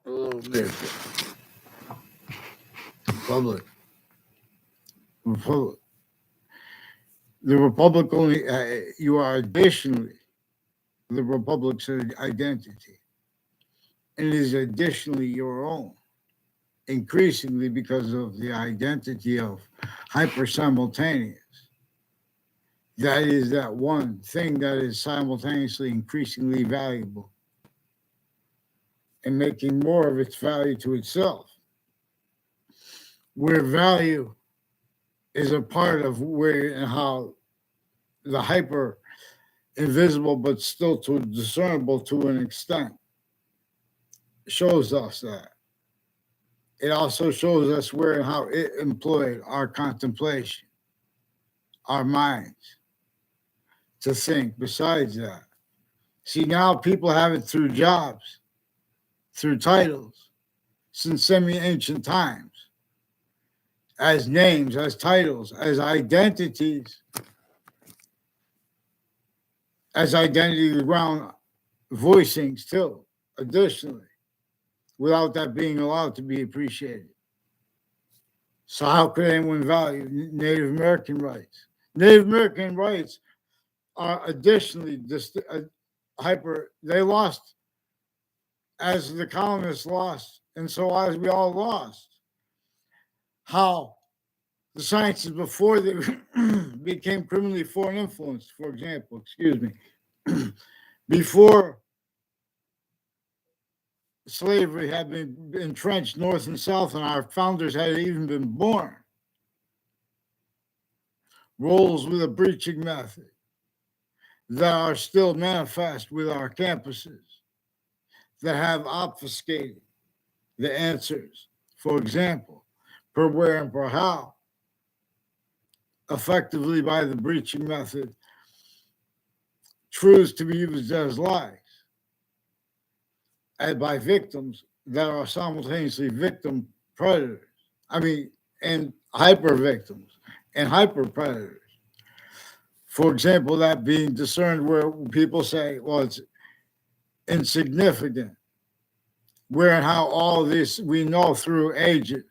a little bit. Republic. Republic. The Republic only, you are additionally the Republic's identity. And it is additionally your own, increasingly because of the identity of hyper simultaneous. That is that one thing that is simultaneously increasingly valuable and making more of its value to itself. Where value is a part of where and how the hyper invisible but still to discernible to an extent shows us that. It also shows us where and how it employed our contemplation, our minds to think besides that. See, now people have it through jobs, through titles, since semi ancient times, as names, as titles, as identity around voicings too, additionally, without that being allowed to be appreciated. So how could anyone value Native American rights? Native American rights are additionally they lost as the colonists lost, and so as we all lost. How the sciences before they became criminally foreign influenced, for example, excuse me, before slavery had been entrenched north and south, and our founders had even been born, roles with a breaching method that are still manifest with our campuses that have obfuscated the answers. For example, per where and per how, effectively by the breaching method, truths to be used as lies, and by victims that are simultaneously victim predators. I mean, and hyper victims and hyper predators. For example, that being discerned where people say, well, it's insignificant, where and how all this we know through ages.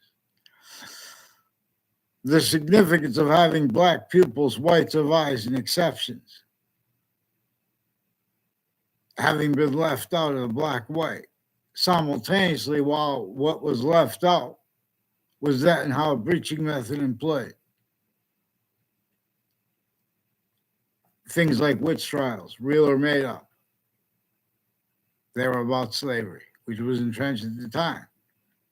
The significance of having black pupils, whites of eyes, and exceptions, having been left out of the black white. Simultaneously, while what was left out was that and how a breaching method employed. Things like witch trials, real or made up, they were about slavery, which was entrenched at the time,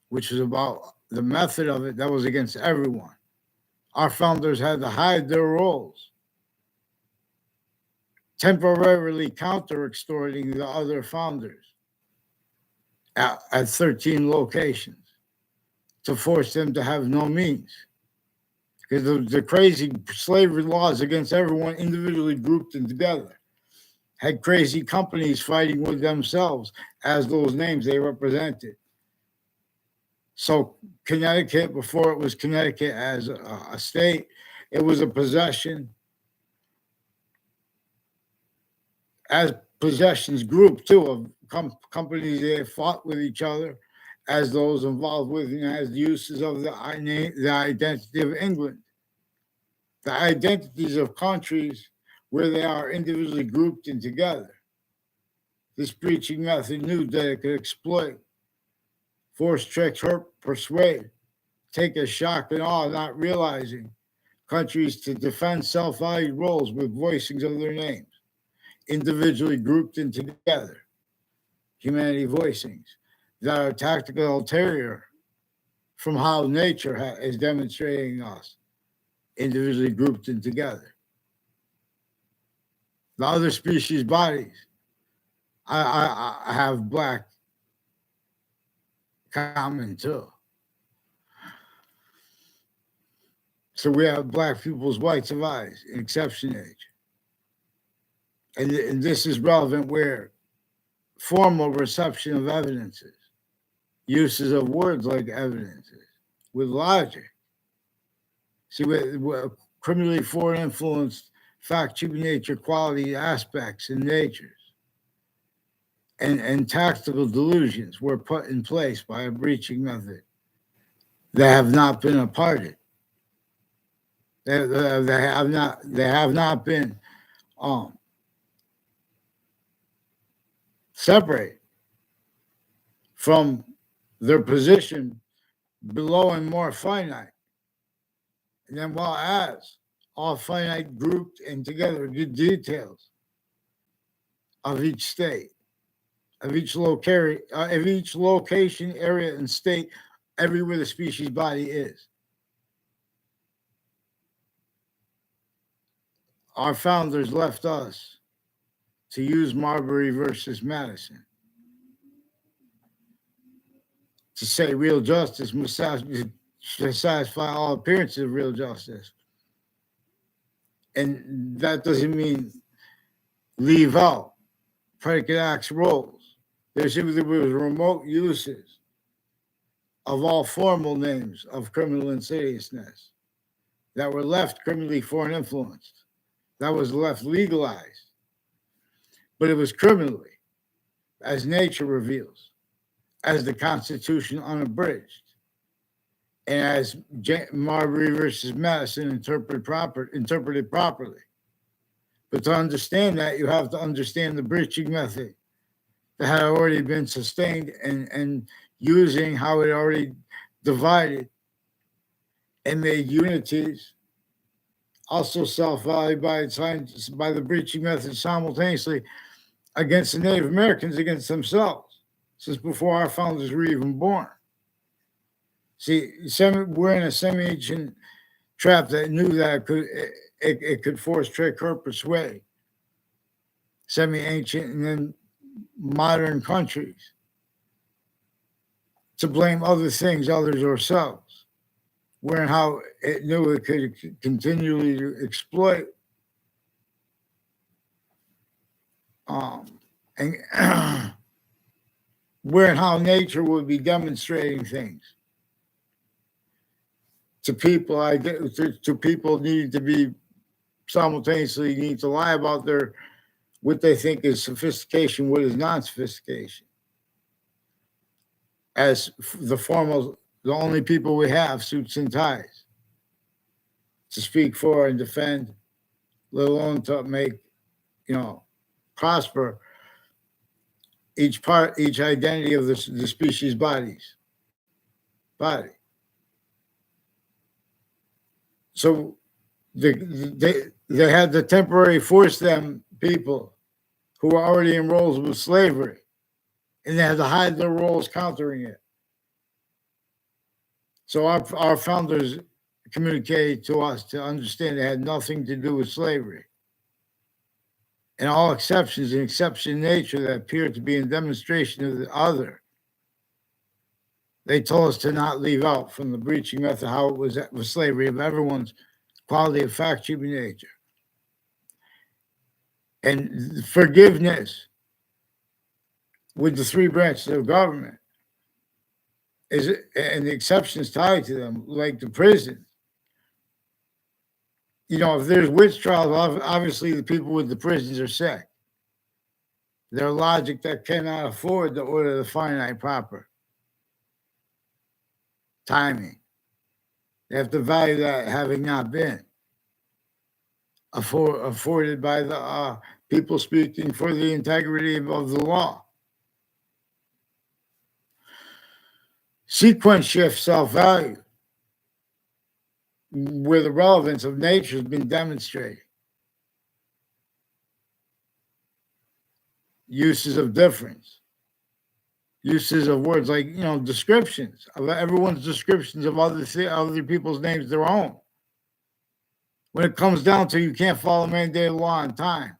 which was about the method of it that was against everyone. Our founders had to hide their roles, temporarily counter extorting the other founders at 13 locations to force them to have no means. Because the crazy slavery laws against everyone individually grouped and together had crazy companies fighting with themselves as those names they represented. So Connecticut, before it was Connecticut as a state, it was a possession as possessions group too of companies that fought with each other as those involved with as the uses of the identity of England, the identities of countries where they are individually grouped and together. This breaching method knew that it could exploit, force, trick, hurt, persuade, take a shock and awe, not realizing countries to defend self-valued roles with voicings of their names, individually grouped and together, humanity voicings that are tactical ulterior from how nature is demonstrating us, individually grouped and together. The other species bodies, I have black common too. So we have black pupils, whites of eyes, in exception age. And this is relevant where formal reception of evidences, uses of words like evidences, with logic. See, with criminally foreign influenced fact, human nature, quality aspects and natures. and tactical delusions were put in place by a breaching method that have not been imparted. They have not been um, separated from their position below and more finite. And then, while as all finite grouped and together, the details of each state, of each location, area, and state, everywhere the species body is. Our founders left us to use Marbury versus Madison to say real justice must satisfy all appearances of real justice. And that doesn't mean leave out predicate acts roles. There simply was remote uses of all formal names of criminal insidiousness that were left criminally foreign influenced, that was left legalized, but it was criminally, as nature reveals, as the Constitution unabridged, and as Marbury versus Madison interpreted properly. But to understand that, you have to understand the breaching method that had already been sustained and using how it already divided and made unities also self-valued by the breaching method simultaneously against the Native Americans, against themselves, since before our founders were even born. See, we're in a semi-ancient trap that knew that it could force, trick, or persuade semi-ancient and then modern countries to blame other things, others, or selves. Where and how it knew it could continually exploit and where and how nature would be demonstrating things to people. To people needing to be simultaneously need to lie about their what they think is sophistication, what is non-sophistication. As the only people we have, suits and ties, to speak for and defend, let alone to make, prosper each identity of the species body. So they had to temporarily force them people who were already in roles with slavery, and they had to hide their roles countering it. So our founders communicated to us to understand it had nothing to do with slavery. And all exceptions and exception nature that appeared to be in demonstration of the other. They told us to not leave out from the breaching method how it was with slavery of everyone's quality of fact, human nature. And forgiveness with the three branches of government and the exceptions tied to them, like the prison. If there's witch trials, obviously the people with the prisons are sick. Their logic that cannot afford to order the finite proper timing. They have to value that having not been afforded by the people speaking for the integrity of the law. Sequence shift self-value, where the relevance of nature has been demonstrated. Uses of difference. Uses of words like, descriptions of everyone's descriptions of other people's names, their own. When it comes down to you can't follow mandated law on time.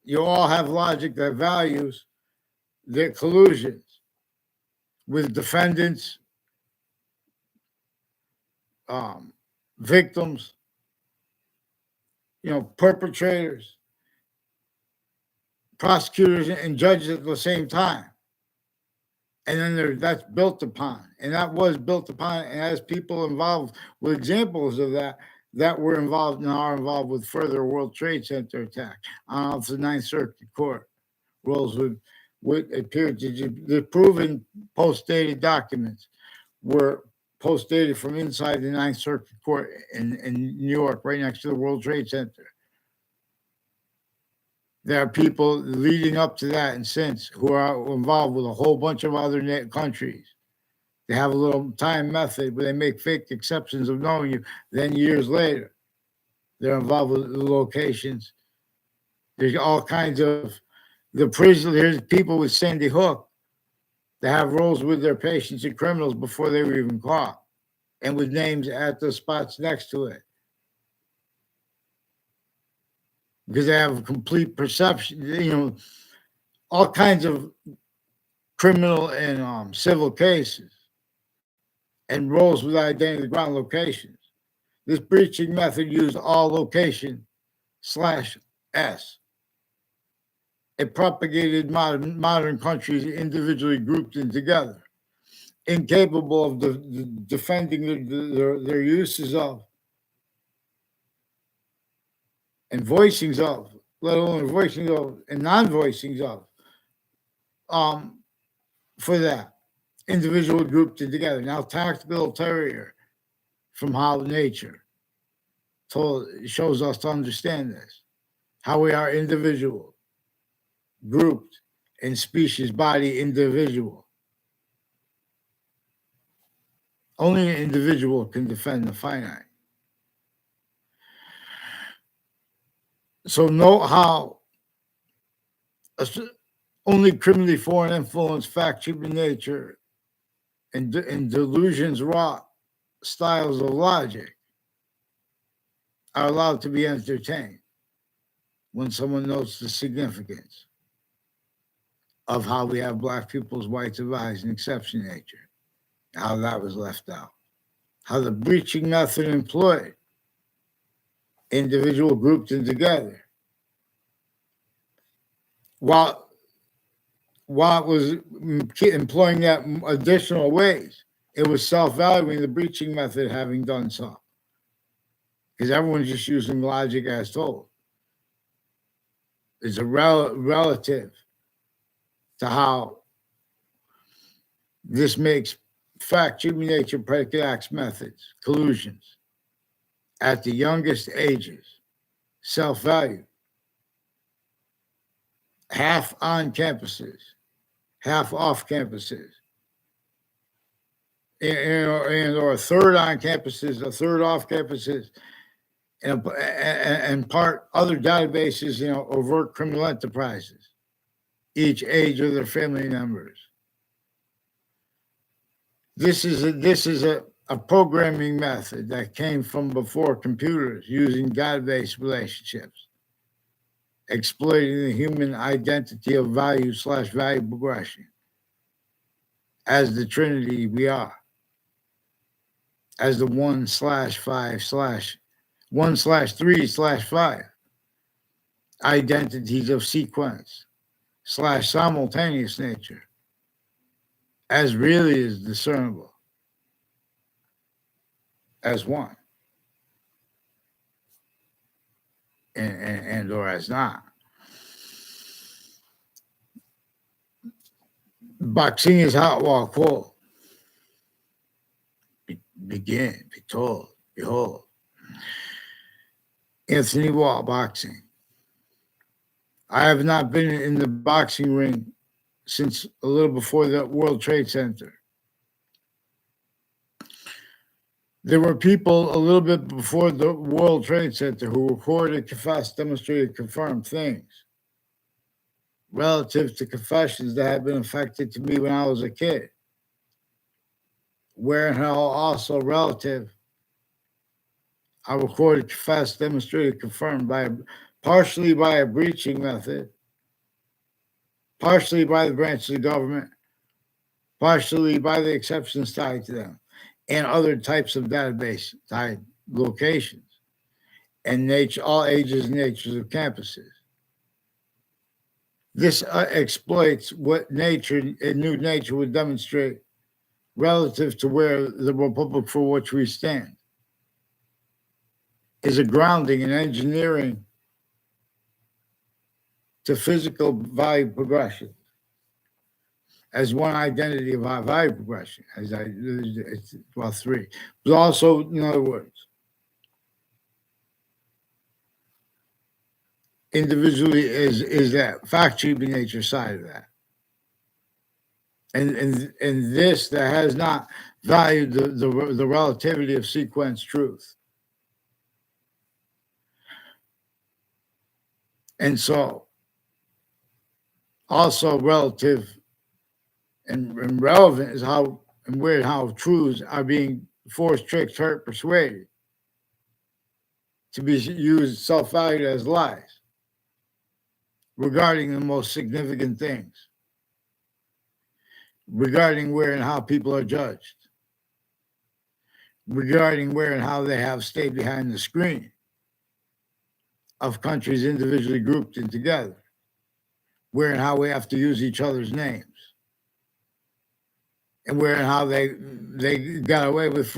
You all have logic that values their collusions with defendants, victims, perpetrators, prosecutors, and judges at the same time. And then that's built upon, and that was built upon, and as people involved with examples of that were involved and are involved with further World Trade Center attack on the Ninth Circuit Court, roles with would appear to the proven post-dated documents were post-dated from inside the Ninth Circuit Court in New York, right next to the World Trade Center. There are people leading up to that and since who are involved with a whole bunch of other countries. They have a little time method where they make fake exceptions of knowing you. Then years later, they're involved with the locations. There's all kinds of the prison. There's people with Sandy Hook that have roles with their patients and criminals before they were even caught, and with names at the spots next to it, because they have a complete perception. All kinds of criminal and civil cases, and roles with identity ground locations. This breaching method used all location /S. It propagated modern countries individually grouped in together, incapable of defending their uses of and voicings of, let alone voicing of and non-voicings of, for that individual grouped in together. Now, tactical terror from how nature shows us to understand this, how we are individual, grouped, and species body individual. Only an individual can defend the finite. So note how only criminally foreign influence, fact, human nature, and delusions wrought styles of logic are allowed to be entertained when someone notes the significance of how we have black people's whites of eyes and exception nature, how that was left out, how the breaching method employed individual grouped in together, while it was employing that additional ways, it was self-valuing the breaching method having done so, because everyone's just using logic as told. It's a relative to how this makes fact, human nature, predicate acts, methods, collusions at the youngest ages self-value, half on campuses, half off campuses, and or a third on campuses, a third off campuses, and part other databases, overt criminal enterprises, each age of their family members. This is a programming method that came from before computers, using database relationships, exploiting the human identity of value/value progression as the Trinity we are, as the 1/5/1/3/5 identities of sequence / simultaneous nature, as really is discernible as one and or as not. Boxing is hot while cold. Begin, be told, behold. Anthony Wall, boxing. I have not been in the boxing ring since a little before the World Trade Center. There were people a little bit before the World Trade Center who recorded, confessed, demonstrated, confirmed things relative to confessions that had been affected to me when I was a kid. Where and how also relative, I recorded, confessed, demonstrated, confirmed partially by a breaching method, partially by the branches of government, partially by the exceptions tied to them, and other types of database tied locations, and all ages and natures of campuses. This exploits what nature and new nature would demonstrate relative to where the republic for which we stand is a grounding and engineering to physical value progression. as one identity of our value progression, it's, well, three. But also, in other words, individually is that fact sheeping nature side of that. And this that has not valued the relativity of sequence truth. And so also relative and relevant is how and weird how truths are being forced, tricked, hurt, persuaded to be used self-valued as lies regarding the most significant things, regarding where and how people are judged, regarding where and how they have stayed behind the screen of countries individually grouped in together, where and how we have to use each other's names, and where and how they got away with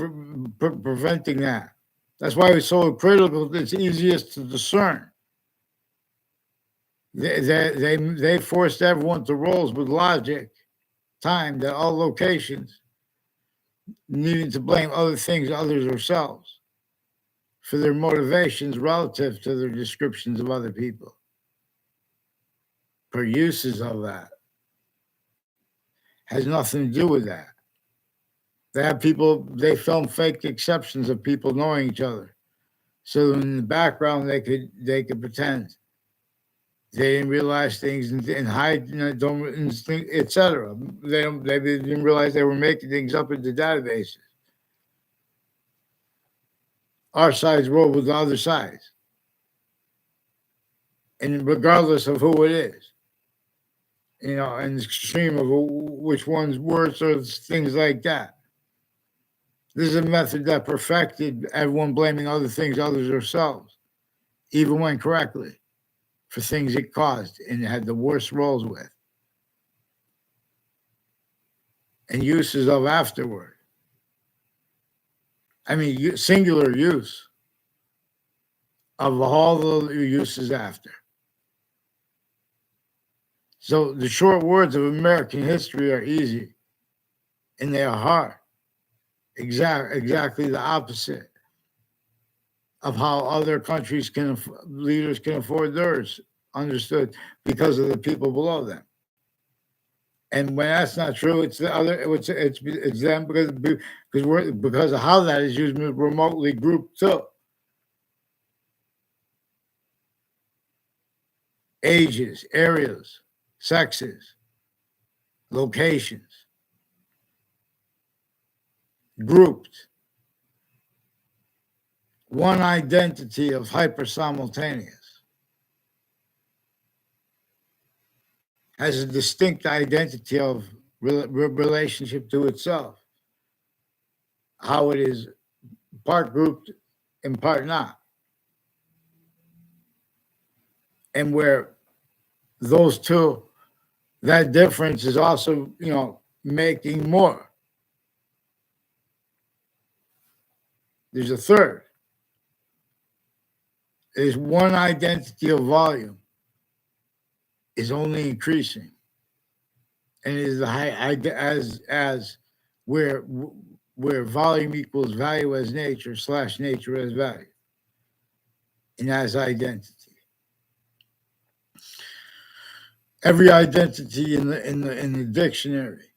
preventing that. That's why it's so critical. It's easiest to discern. They forced everyone to roles with logic, timed at all locations, needing to blame other things, others, ourselves, for their motivations relative to their descriptions of other people, for uses of that. Has nothing to do with that. They have people, they film fake exceptions of people knowing each other. So in the background they could pretend they didn't realize things and hide, don't, etc. They didn't realize they were making things up in the databases. Our sides roll with the other sides, and regardless of who it is, and the extreme of which one's worse or things like that. This is a method that perfected everyone blaming other things, others, ourselves, even when correctly, for things it caused and had the worst roles with, and uses of afterward. I mean, singular use of all the uses after. So the short words of American history are easy, and they are hard. Exactly the opposite of how other countries leaders can afford theirs, understood, because of the people below them. And when that's not true, it's the other. It's them because of how that is used remotely grouped too. Ages, areas, sexes, locations, grouped. One identity of hyper simultaneous has a distinct identity of relationship to itself, how it is part grouped and part not, and where those two, that difference is also, making more. There's a third. There's one identity of volume is only increasing, and it is the high as where volume equals value as nature / nature as value, and as identity. Every identity in the dictionary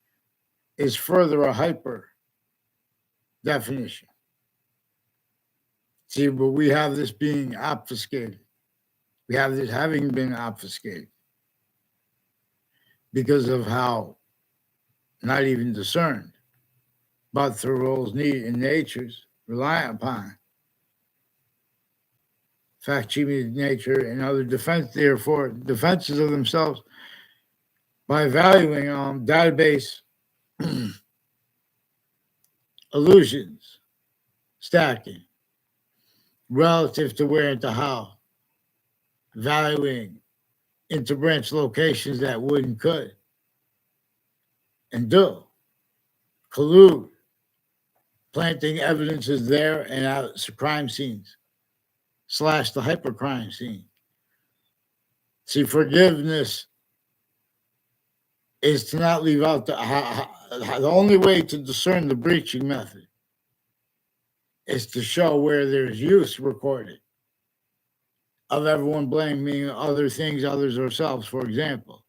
is further a hyper definition. See, but we have this being obfuscated. We have this having been obfuscated because of how not even discerned, but through roles needed in natures reliant upon fact-sheeting nature and other defenses of themselves by valuing database illusions, stacking, relative to where and to how, valuing interbranch locations that would and could and do, collude, planting evidences there and out crime scenes / the hypercrime scene. See, forgiveness is to not leave out the only way to discern the breaching method is to show where there's use recorded of everyone blaming other things, others, or selves, for example,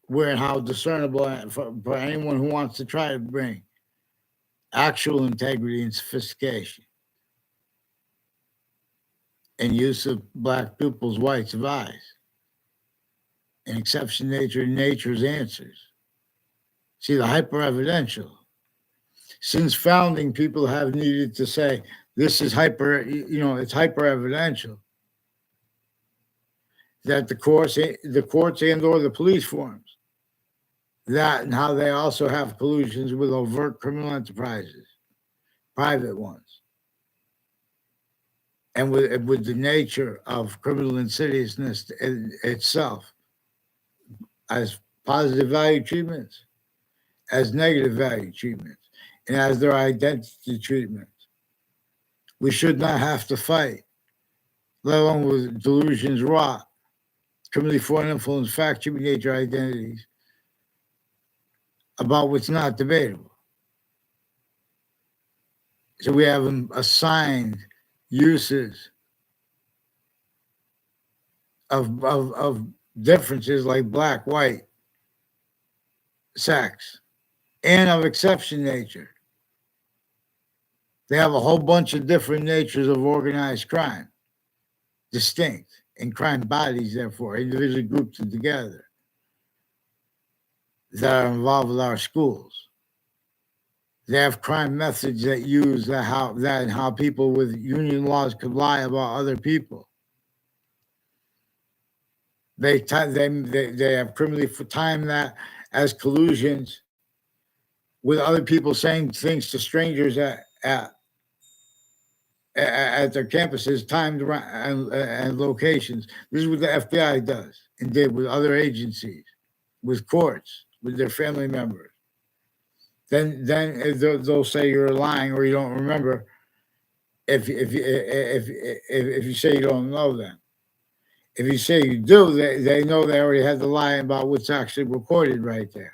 where and how discernible for anyone who wants to try to bring actual integrity and sophistication and use of black pupils, whites of eyes, and exception nature and nature's answers. See, the hyper evidential. Since founding, people have needed to say, this is hyper, it's hyper evidential that the courts and or the police forms, that and how they also have collusions with overt criminal enterprises, private ones, and with the nature of criminal insidiousness itself, as positive value treatments, as negative value treatments, and as their identity treatments. We should not have to fight, let alone with delusions wrought, criminally foreign influence, fact, human nature, identities, about what's not debatable. So we have assigned uses of differences like black, white, sex, and of exception nature. They have a whole bunch of different natures of organized crime, distinct, and crime bodies, therefore, individually grouped together, that are involved with our schools. They have crime methods that use how people with union laws could lie about other people. They have criminally timed that as collusions with other people saying things to strangers at their campuses, timed and locations. This is what the FBI does and did with other agencies, with courts, with their family members. Then they'll say you're lying or you don't remember if you say you don't know them. If you say you do, they know they already had the lie about what's actually recorded right there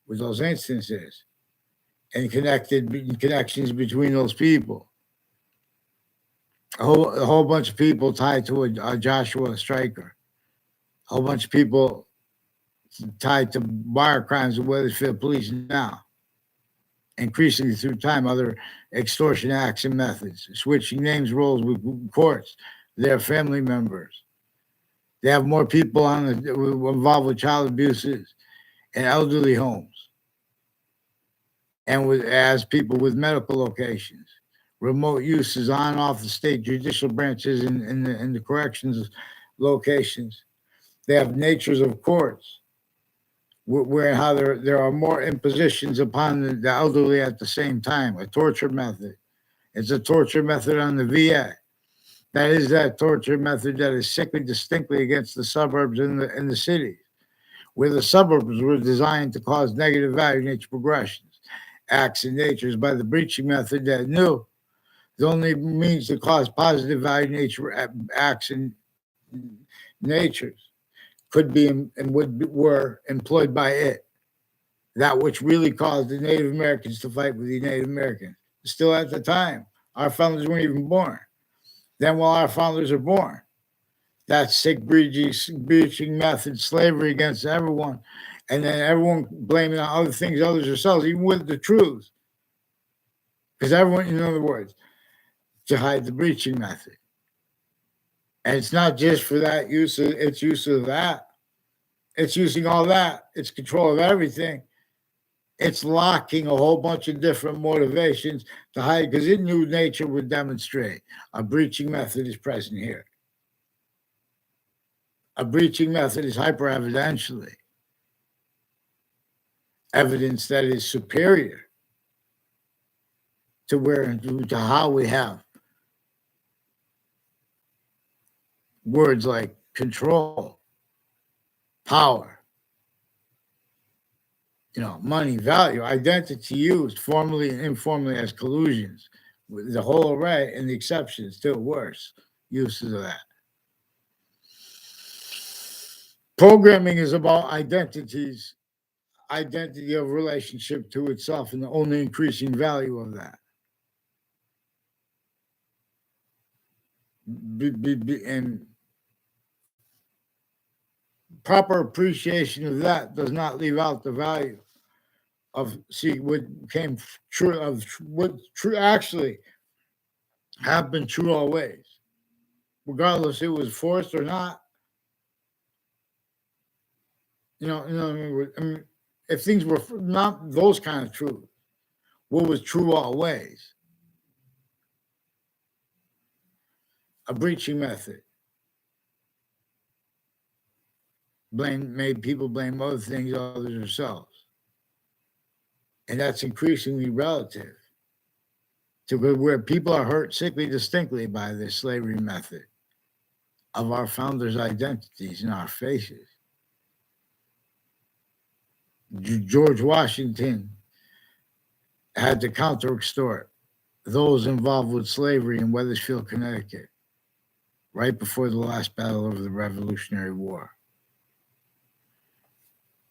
with those instances and connections between those people. A whole bunch of people tied to a Joshua Stryker. A whole bunch of people tied to wire crimes of Weathersfield police now. Increasingly through time, other extortion acts and methods, switching names, roles with courts, their family members. They have more people involved with child abuses and elderly homes, and as people with medical locations, remote uses on and off the state judicial branches and the corrections locations. They have natures of courts where how there are more impositions upon the elderly at the same time, a torture method. It's a torture method on the VA. That is that torture method that is sickly distinctly against the suburbs and the cities, where the suburbs were designed to cause negative value nature progressions, acts and natures by the breaching method that knew the only means to cause positive value nature acts and natures could be were employed by it. That which really caused the Native Americans to fight with the Native Americans. Still at the time, our founders weren't even born. Then while our founders are born, that sick breaching method, slavery against everyone, and then everyone blaming on other things, others themselves, even with the truth. Because everyone, in other words, to hide the breaching method. And it's not just for that use, it's use of that. It's using all that. It's control of everything. It's locking a whole bunch of different motivations to hide because it knew nature would demonstrate a breaching method is present here. A breaching method is hyper evidentially evidence that is superior to how we have words like control, power, money, value, identity used formally and informally as collusions. The whole array and the exceptions, still worse uses of that. Programming is about identity of relationship to itself, and the only increasing value of that. And proper appreciation of that does not leave out the value of see what came true of what true actually have been true always, regardless it was forced or not. I mean, if things were not those kind of truth, what was true always? A breaching method. Made people blame other things other than themselves. And that's increasingly relative to where people are hurt sickly distinctly by this slavery method of our founders' identities in our faces. George Washington had to counter extort those involved with slavery in Wethersfield, Connecticut, right before the last battle of the Revolutionary War.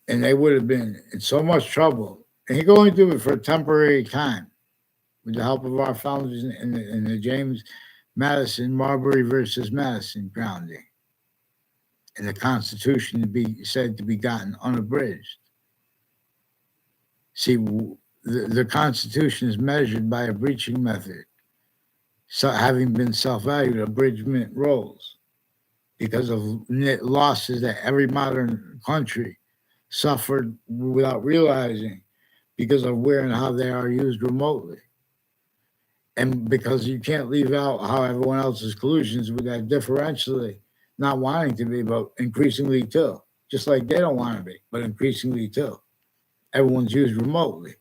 And they would have been in so much trouble. And he could only do it for a temporary time with the help of our founders in the James Madison, Marbury versus Madison grounding, and the Constitution to be said to be gotten unabridged. See, the Constitution is measured by a breaching method, so having been self-valued, abridgment rolls because of losses that every modern country suffered without realizing because of where and how they are used remotely. And because you can't leave out how everyone else's collusions with that differentially not wanting to be, but increasingly too. Just like they don't want to be, but increasingly too. Everyone's used remotely.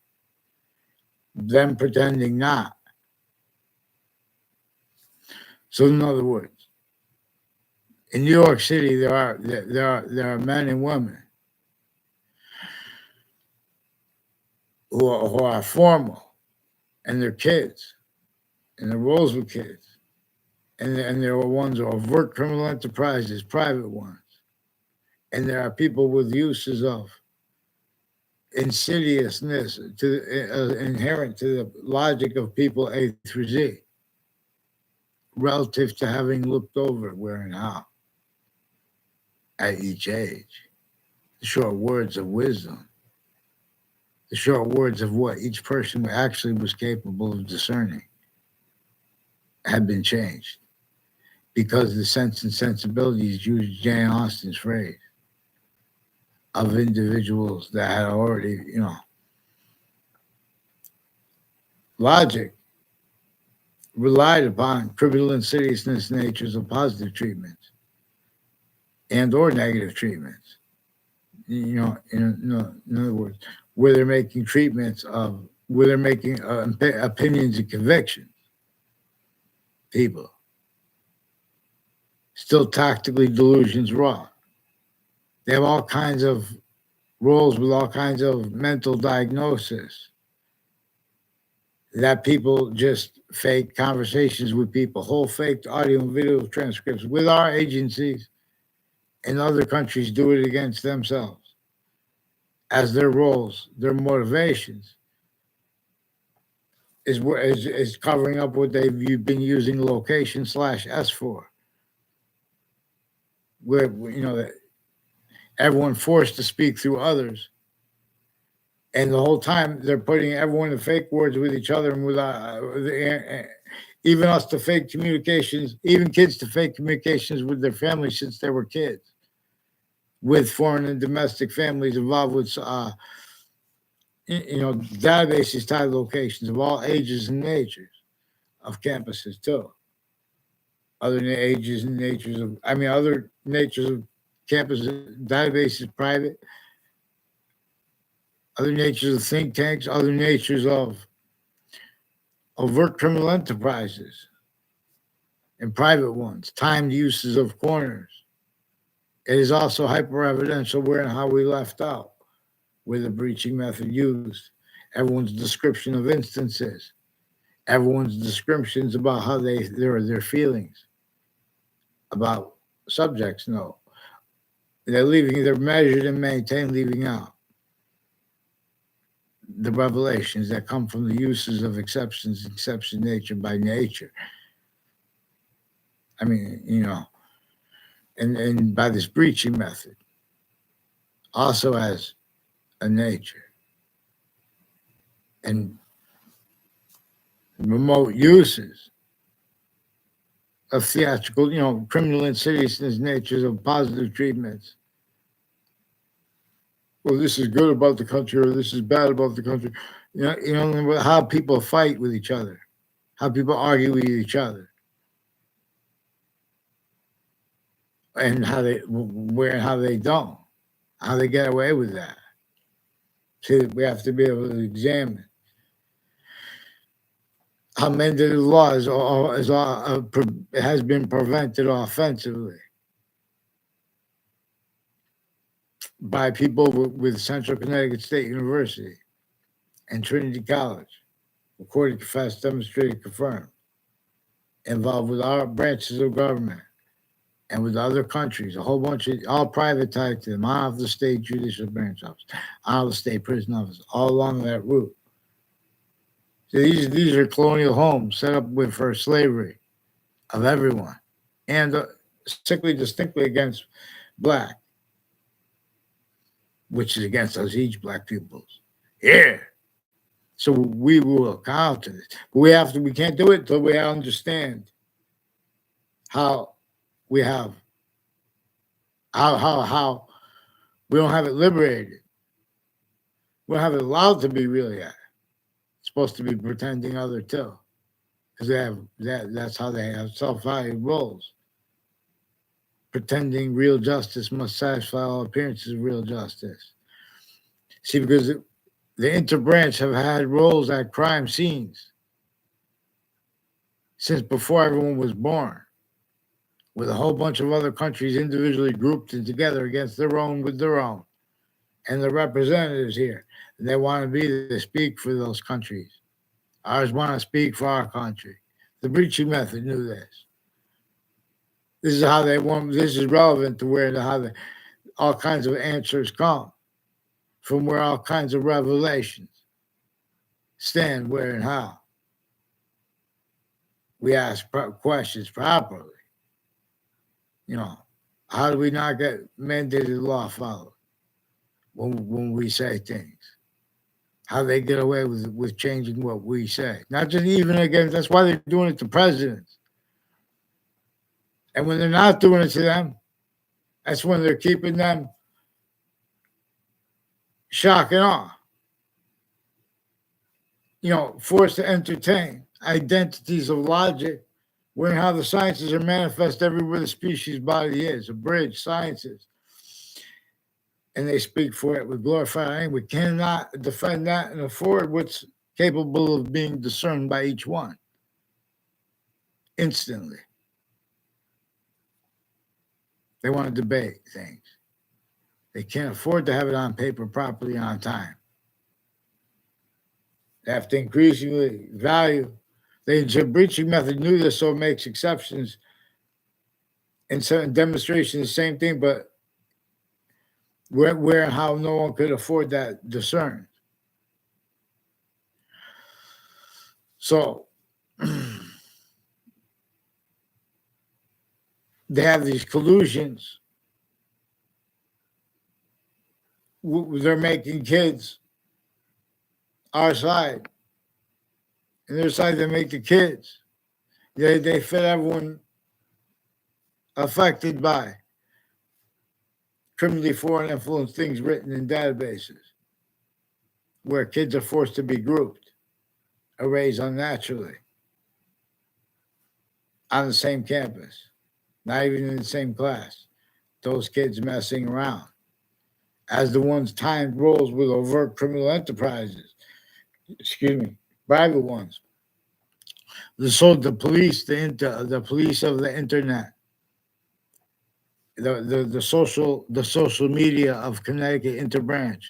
Them pretending not. So in other words, in New York City, there are men and women who are formal, and their kids, and their roles with kids, and there are ones who avert criminal enterprises, private ones, and there are people with uses of insidiousness inherent to the logic of people A through Z, relative to having looked over where and how at each age. The short words of wisdom, the short words of what each person actually was capable of discerning had been changed because the sense and sensibilities, used Jane Austen's phrase, of individuals that had already, logic relied upon criminal insidiousness natures of positive treatments and or negative treatments. In other words, where they're making treatments of, where they're making opinions and convictions, people still tactically delusions raw. They have all kinds of roles with all kinds of mental diagnosis that people just fake conversations with people, whole faked audio and video transcripts with our agencies and other countries do it against themselves as their roles, their motivations is covering up what they've been using location/S for, where that everyone forced to speak through others, and the whole time they're putting everyone to fake words with each other and with even us to fake communications, even kids to fake communications with their families since they were kids, with foreign and domestic families involved with databases tied locations of all ages and natures of campuses too. Other ages and natures of, other natures of campuses, databases, private, other natures of think tanks, other natures of overt criminal enterprises and private ones, timed uses of corners. It is also hyper evidential where and how we left out with the breaching method used, everyone's description of instances, everyone's descriptions about how their feelings about subjects. No, they're measured and maintained, leaving out the revelations that come from the uses of exception nature by nature. I mean, and by this breaching method, also as a nature and remote uses of theatrical, criminal insidiousness natures of positive treatments. Well, this is good about the country, or this is bad about the country. How people fight with each other, how people argue with each other, and how they don't, how they get away with that. See, we have to be able to examine how mandated law has been prevented offensively by people with Central Connecticut State University and Trinity College, recorded, confessed, demonstrated, confirmed, involved with our branches of government and with other countries, a whole bunch of all private tied to them, out of the state judicial branch office, out of the state prison office, all along that route. So these are colonial homes set up for slavery of everyone, and strictly distinctly against black, which is against us each black peoples. Yeah. So we will counter this. But we can't do it until we understand how we have how we don't have it liberated. We don't have it allowed to be really yet. It's supposed to be pretending other too. Because they have that's how they have self-valued roles. Pretending real justice must satisfy all appearances of real justice. See, because the interbranch have had roles at crime scenes since before everyone was born, with a whole bunch of other countries individually grouped and together against their own with their own. And the representatives here, they want to be to speak for those countries. Ours want to speak for our country. The breaching method knew this. This is how they want. This is relevant to all kinds of answers come from, where all kinds of revelations stand, where and how. We ask questions properly. How do we not get mandated law followed when we say things? How they get away with changing what we say? Not just even against. That's why they're doing it to presidents. And when they're not doing it to them, that's when they're keeping them shock and awe. Forced to entertain identities of logic, where and how the sciences are manifest everywhere the species body is, a bridge, sciences. And they speak for it with glorified language. We cannot defend that and afford what's capable of being discerned by each one instantly. They want to debate things. They can't afford to have it on paper properly on time. They have to increasingly value. The breaching method knew this, so it makes exceptions in certain demonstrations, the same thing, but where and how no one could afford that discern. So they have these collusions. They're making kids our side, and their side they make the kids. They fit everyone affected by criminally foreign influence things written in databases, where kids are forced to be grouped or raised unnaturally on the same campus, not even in the same class. Those kids messing around as the ones timed roles with overt criminal enterprises. Private ones. The police, the police of the internet, the social media of Connecticut interbranch.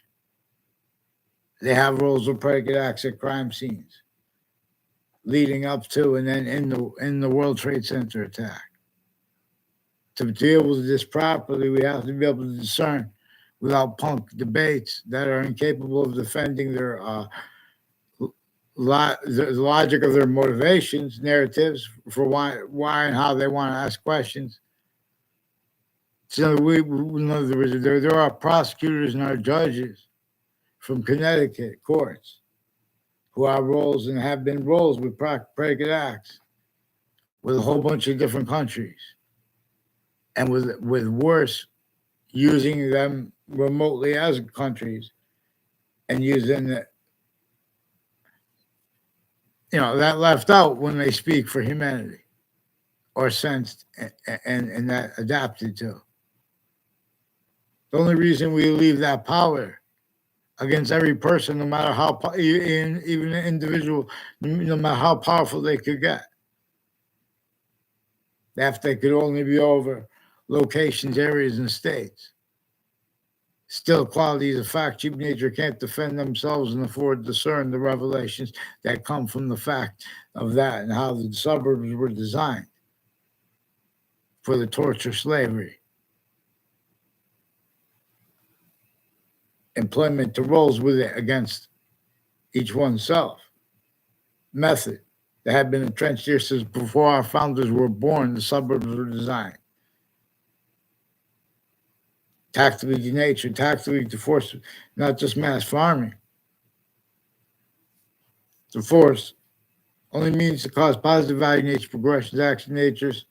They have roles of predicate acts at crime scenes, leading up to and then in the World Trade Center attack, To deal with this properly, we have to be able to discern without punk debates that are incapable of defending their the logic of their motivations, narratives for why and how they want to ask questions. So in other words, there are prosecutors and our judges from Connecticut courts who have roles and have been roles with predicate acts with a whole bunch of different countries, and with worse using them remotely as countries and using that left out when they speak for humanity or sensed and that adapted to. The only reason we leave that power against every person, no matter how even an individual, no matter how powerful they could get, if they could only be over locations, areas, and states. Still, qualities of fact, cheap nature can't defend themselves and afford to discern the revelations that come from the fact of that and how the suburbs were designed for the torture, slavery, employment to roles with it against each oneself. Method that had been entrenched here since before our founders were born, the suburbs were designed. Tactically denatured, tactically to force not just mass farming. The force only means to cause positive value nature progressions, action natures,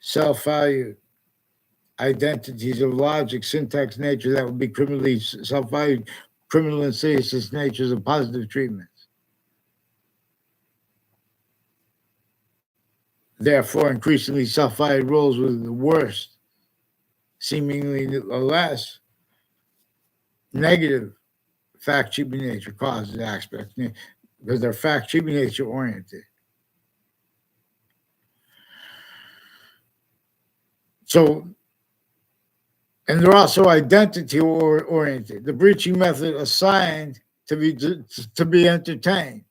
self-value, identities of logic, syntax nature that would be criminally self-valued, criminal and serious natures of positive treatments. Therefore, increasingly self-valued roles with the worst, seemingly less negative fact-cheaping nature causes aspects because they're fact-cheaping nature oriented. So, and they're also identity oriented. The breaching method assigned to be entertained.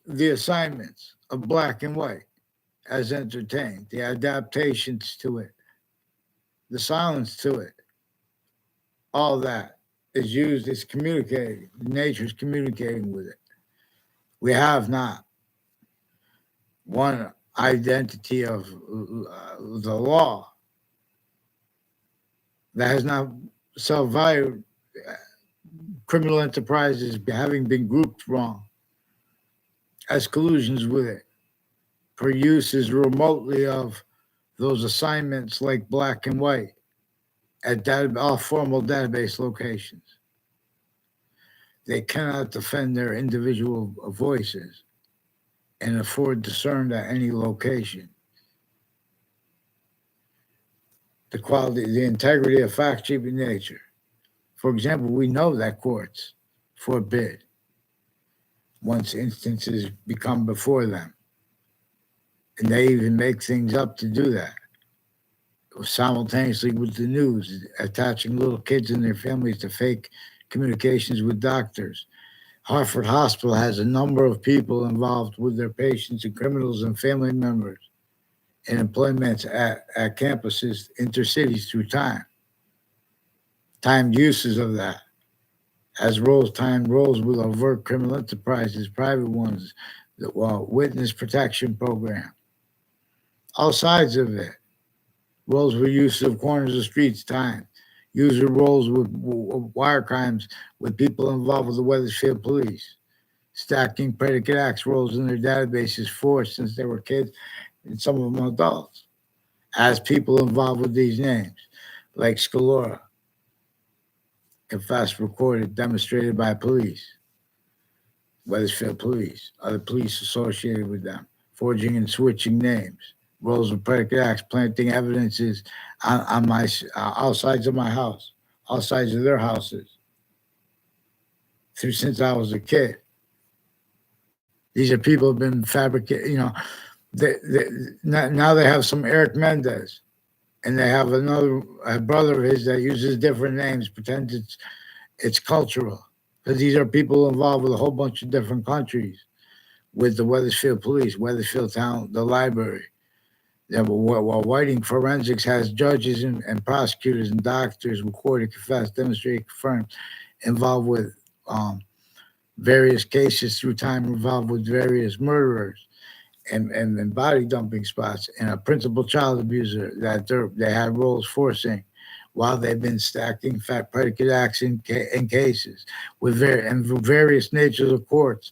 The assignments of black and white as entertained, the adaptations to it, the silence to it, all that is used as communicating. Nature's communicating with it. We have not one identity of the law that has not self-valued criminal enterprises having been grouped wrong as collusions with it for uses remotely of those assignments like black and white at all formal database locations. They cannot defend their individual voices and afford to discern at any location. The quality, the integrity of fact-cheaping nature. For example, we know that courts forbid once instances become before them. And they even make things up to do that. Simultaneously with the news, attaching little kids and their families to fake communications with doctors. Hartford Hospital has a number of people involved with their patients and criminals and family members in employments at campuses, intercities through time. Timed uses of that as timed roles with overt criminal enterprises, private ones, the witness protection program. All sides of it. Roles with use of corners of streets, time. User roles with wire crimes with people involved with the Wethersfield police. Stacking predicate acts roles in their databases for since they were kids and some of them adults. As people involved with these names, like Scalora, confessed, recorded, demonstrated by police, Wethersfield police, other police associated with them, forging and switching names. Roles of predicate acts, planting evidences on my all sides of my house, all sides of their houses, through since I was a kid. These are people who've been fabricated. Now they have some Eric Mendez, and they have a brother of his that uses different names, pretends it's cultural, because these are people involved with a whole bunch of different countries, with the Wethersfield police, Wethersfield town, the library. Yeah, but while Whiting Forensics has judges and prosecutors and doctors recorded, confessed, demonstrated, confirmed, involved with um, various cases through time, involved with various murderers and body dumping spots, and a principal child abuser that they had roles forcing while they've been stacking fat predicate acts in cases with and various natures of courts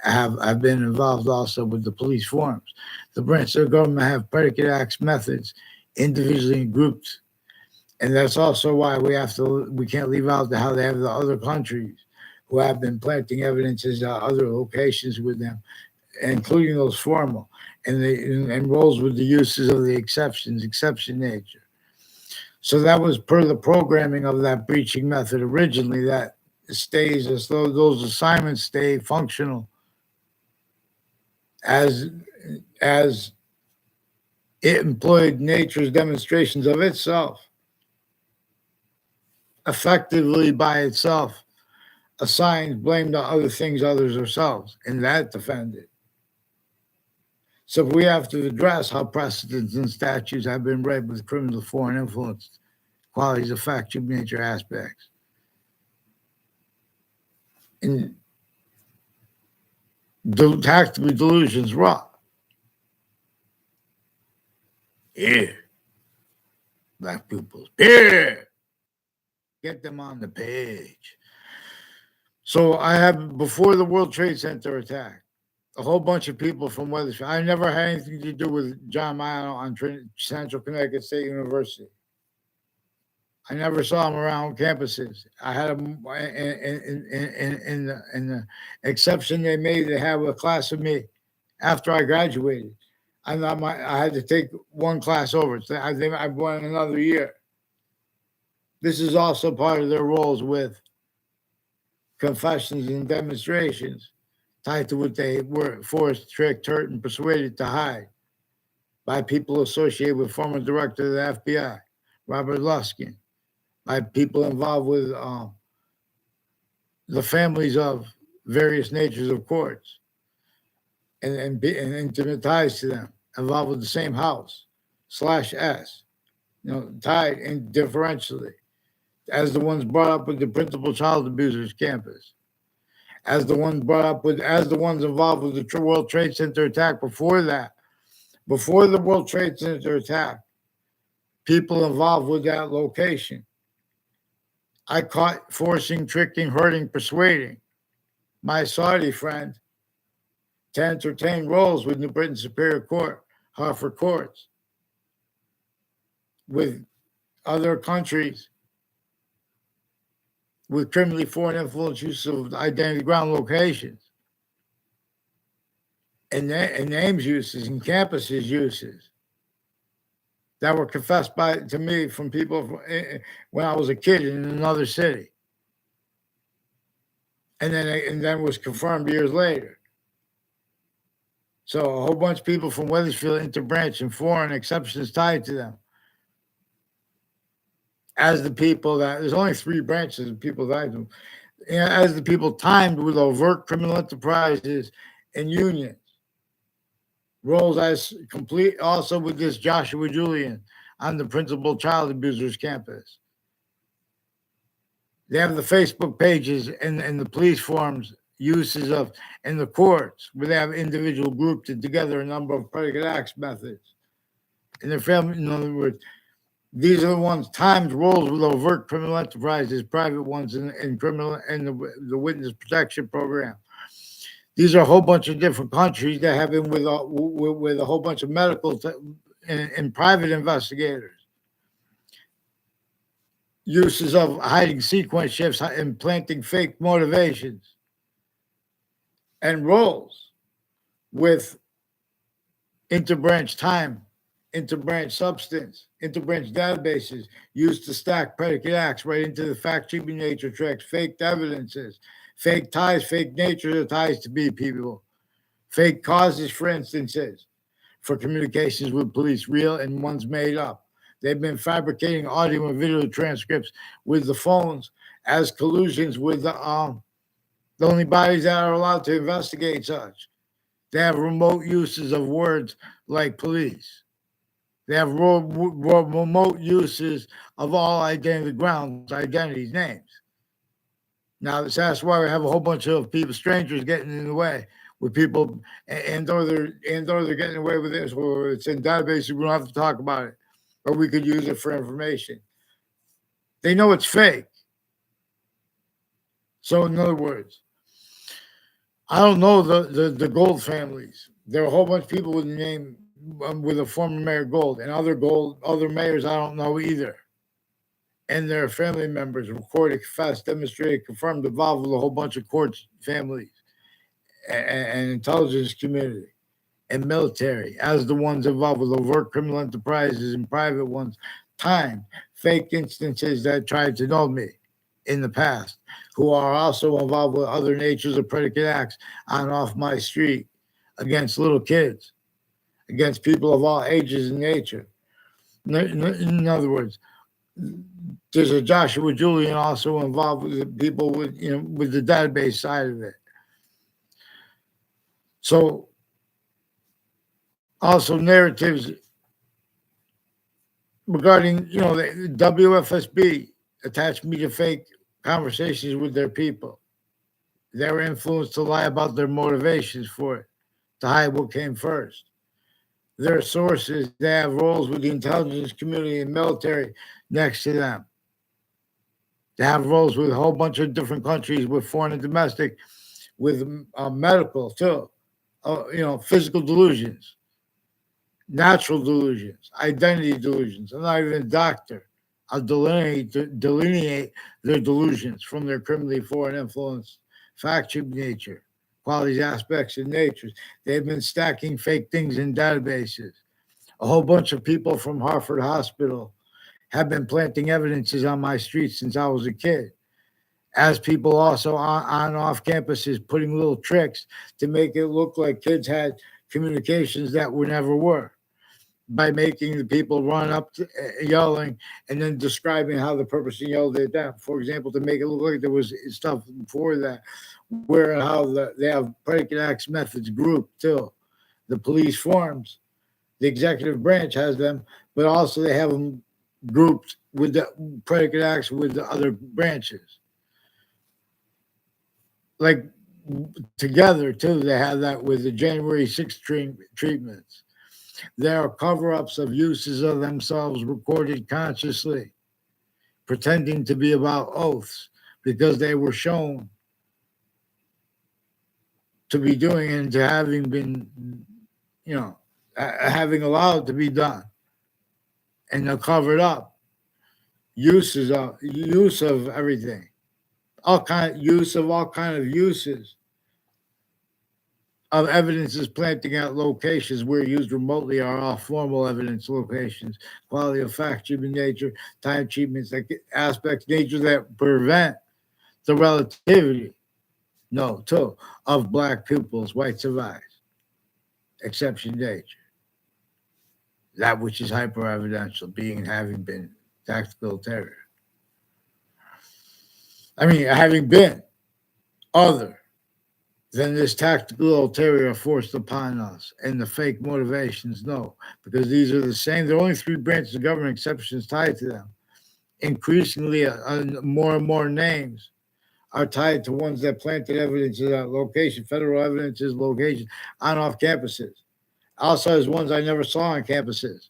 have been involved also with the police forms. The branch of the government have predicate acts methods individually grouped, and that's also why we can't leave out how they have the other countries who have been planting evidences at other locations with them, including those formal, and rolls with the uses of the exception nature. So that was per the programming of that breaching method originally. That stays as though those assignments stay functional as as it employed nature's demonstrations of itself effectively by itself, assigns blame to other things others ourselves, and that defended. So we have to address how precedents and statutes have been read with criminal foreign influence qualities of fact, human nature aspects. And tactical delusions raw. Here, black pupils. Here, get them on the page. So I have before the World Trade Center attack, a whole bunch of people from Weathersfield. I never had anything to do with John Milo on Central Connecticut State University. I never saw him around campuses. I had him in the exception they made to have a class of me after I graduated. I had to take one class over. So I think I've won another year. This is also part of their roles with confessions and demonstrations tied to what they were forced, tricked, hurt, and persuaded to hide by people associated with former director of the FBI, Robert Luskin, by people involved with the families of various natures of courts and intimate ties to them, involved with the same house, slash S, tied in differentially, as the ones brought up with the principal child abusers campus, as the ones involved with the World Trade Center attack before that, before the World Trade Center attack, people involved with that location. I caught forcing, tricking, hurting, persuading my Saudi friend to entertain roles with New Britain Superior Court, Hartford courts, with other countries with criminally foreign influence use of identity ground locations and names uses and campuses uses that were confessed to me from people when I was a kid in another city, and then was confirmed years later. So a whole bunch of people from Weathersfield, interbranch, and foreign exceptions tied to them. As the people that there's only 3 branches of people tied to them, as the people timed with overt criminal enterprises and unions. Roles as complete also with this Joshua Julian on the principal child abusers campus. They have the Facebook pages and the police forms uses of in the courts where they have individual grouped together a number of predicate acts methods. In their family, in other words, these are the ones timed roles with overt criminal enterprises, private ones in criminal and the witness protection program. These are a whole bunch of different countries that have been with a whole bunch of medical and private investigators. Uses of hiding sequence shifts and planting fake motivations and roles with interbranch time, interbranch substance, interbranch databases used to stack predicate acts right into the fact sheet nature tracks, fake evidences, fake ties, fake nature of ties to be people, fake causes, for instances, for communications with police, real and ones made up. They've been fabricating audio and video transcripts with the phones as collusions with the only bodies that are allowed to investigate such. They have remote uses of words like police. They have remote uses of all identity grounds, identities, names. Now, that's why we have a whole bunch of people, strangers, getting in the way with people, and or they're getting away with this, or it's in databases. We don't have to talk about it, or we could use it for information. They know it's fake. So, in other words, I don't know the Gold families. There are a whole bunch of people with the name with a former mayor Gold, and other mayors I don't know either. And their family members recorded, confessed, demonstrated, confirmed, involved with a whole bunch of court families and intelligence community and military, as the ones involved with overt criminal enterprises and private ones, time, fake instances that tried to know me in the past, who are also involved with other natures of predicate acts on and off my street against little kids, against people of all ages and nature. In other words, there's a Joshua Julian also involved with the people with the database side of it. So also narratives regarding the WFSB attached me to fake conversations with their people. They were influenced to lie about their motivations for it, to hide what came first. Their sources, they have roles with the intelligence community and military next to them. They have roles with a whole bunch of different countries, with foreign and domestic, with medical too. Physical delusions, natural delusions, identity delusions. I'm not even a doctor. I'll delineate their delusions from their criminally foreign influence, factual nature, qualities, aspects, and natures. They've been stacking fake things in databases. A whole bunch of people from Harvard Hospital have been planting evidences on my street since I was a kid. As people also on and off campuses putting little tricks to make it look like kids had communications that were never were, by making the people run up to, yelling and then describing how the person yelled at them. For example, to make it look like there was stuff before that, where and how they have predicate acts methods grouped too. The police forms, the executive branch has them, but also they have them grouped with the predicate acts with the other branches. Like together too, they have that with the January 6th treatments. There are cover ups of uses of themselves recorded consciously, pretending to be about oaths because they were shown to be doing and to having been, having allowed to be done. And they'll cover it up. Use of everything. All kind of uses of evidences planting out locations where used remotely are all formal evidence locations, quality of fact, human nature, time treatments, like aspects, nature that prevent the relativity, no, too, of black pupils, white survives, exception nature, that which is hyper evidential, being and having been tactical terror. I mean, having been other than this tactical ulterior forced upon us and the fake motivations, no, because these are the same. There are only three branches of government, exceptions tied to them. Increasingly, more and more names are tied to ones that planted evidence of that location, federal evidence is location on off campuses. Also, there's ones I never saw on campuses,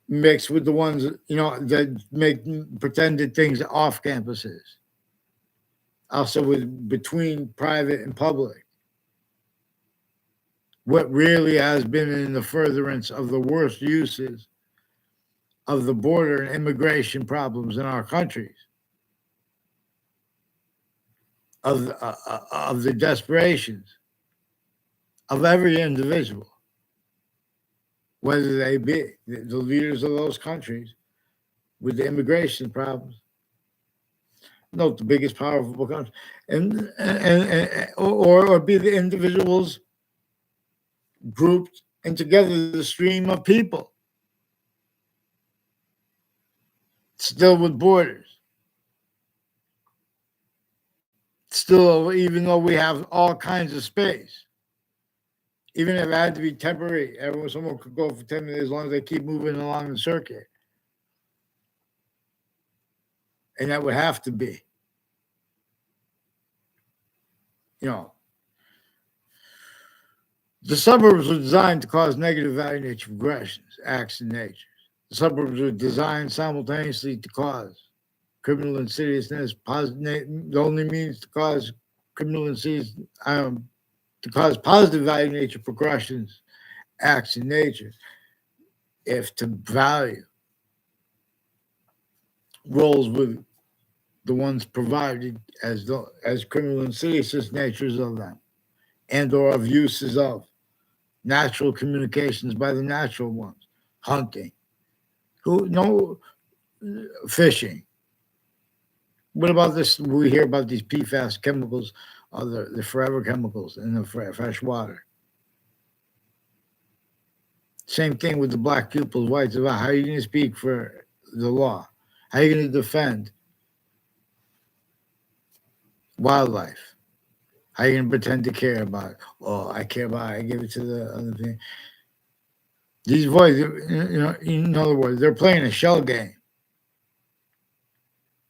mixed with the ones that make pretended things off campuses. Also, with between private and public, what really has been in the furtherance of the worst uses of the border and immigration problems in our countries, of the desperations of every individual, whether they be the leaders of those countries with the immigration problems. Note the biggest powerful country, or be the individuals grouped and together the stream of people, still with borders. Still, even though we have all kinds of space, Even if it had to be temporary, someone could go for 10 minutes as long as they keep moving along the circuit. And that would have to be, you know, the suburbs were designed to cause negative value nature progressions, acts, and natures. The suburbs were designed simultaneously to cause criminal insidiousness, the only means to cause criminal insidious, to cause positive value nature progressions, acts, and natures, if to value roles with the ones provided as criminal insidious natures of them, and or of uses of natural communications by the natural ones, hunting, who no fishing. What about this? We hear about these PFAS chemicals, or the forever chemicals in the fresh water. Same thing with the black pupils, whites. About how are you going to speak for the law? How are you going to defend wildlife? How are you going to pretend to care about it? Oh, I care about it. I give it to the other thing. These boys, in other words, they're playing a shell game.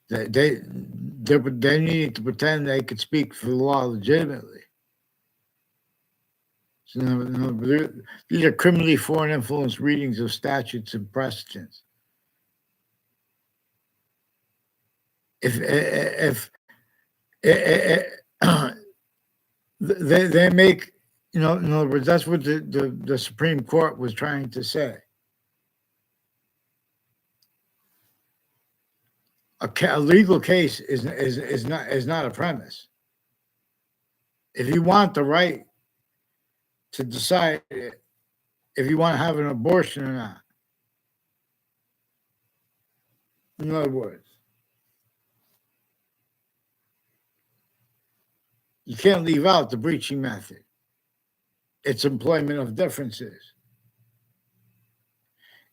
They need to pretend they could speak for the law legitimately. So, these are criminally foreign influence readings of statutes and precedents. If they make, in other words, that's what the Supreme Court was trying to say. A legal case is not a premise. If you want the right to decide if you want to have an abortion or not, in other words, you can't leave out the breaching method. It's employment of differences.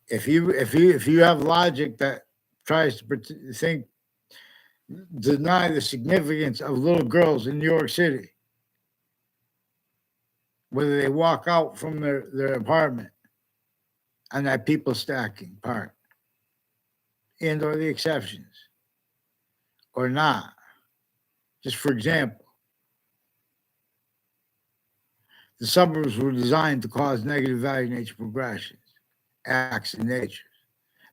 If you have logic that tries to deny the significance of little girls in New York City, whether they walk out from their apartment on that people stacking part, and or the exceptions, or not. Just for example, the suburbs were designed to cause negative value nature progressions, acts in nature,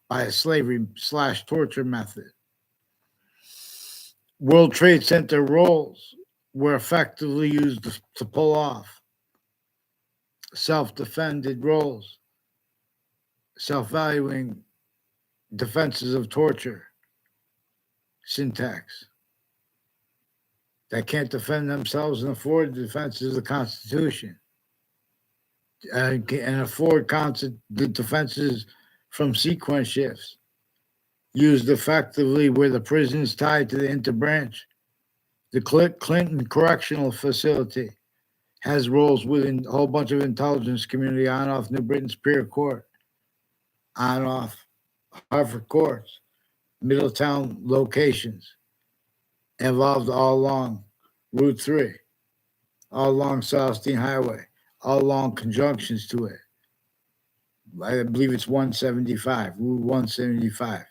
by a slavery/torture method. World Trade Center roles were effectively used to pull off self-defended roles, self-valuing defenses of torture, syntax that can't defend themselves and afford the defenses of the Constitution, and afford the defenses from sequence shifts, used effectively where the prison is tied to the interbranch. The Clinton Correctional Facility has roles within a whole bunch of intelligence community, on off New Britain Superior Court, on off Harvard courts, Middletown locations, involved all along Route 3, all along Southstein Highway, all along conjunctions to it. I believe it's 175, Route 175,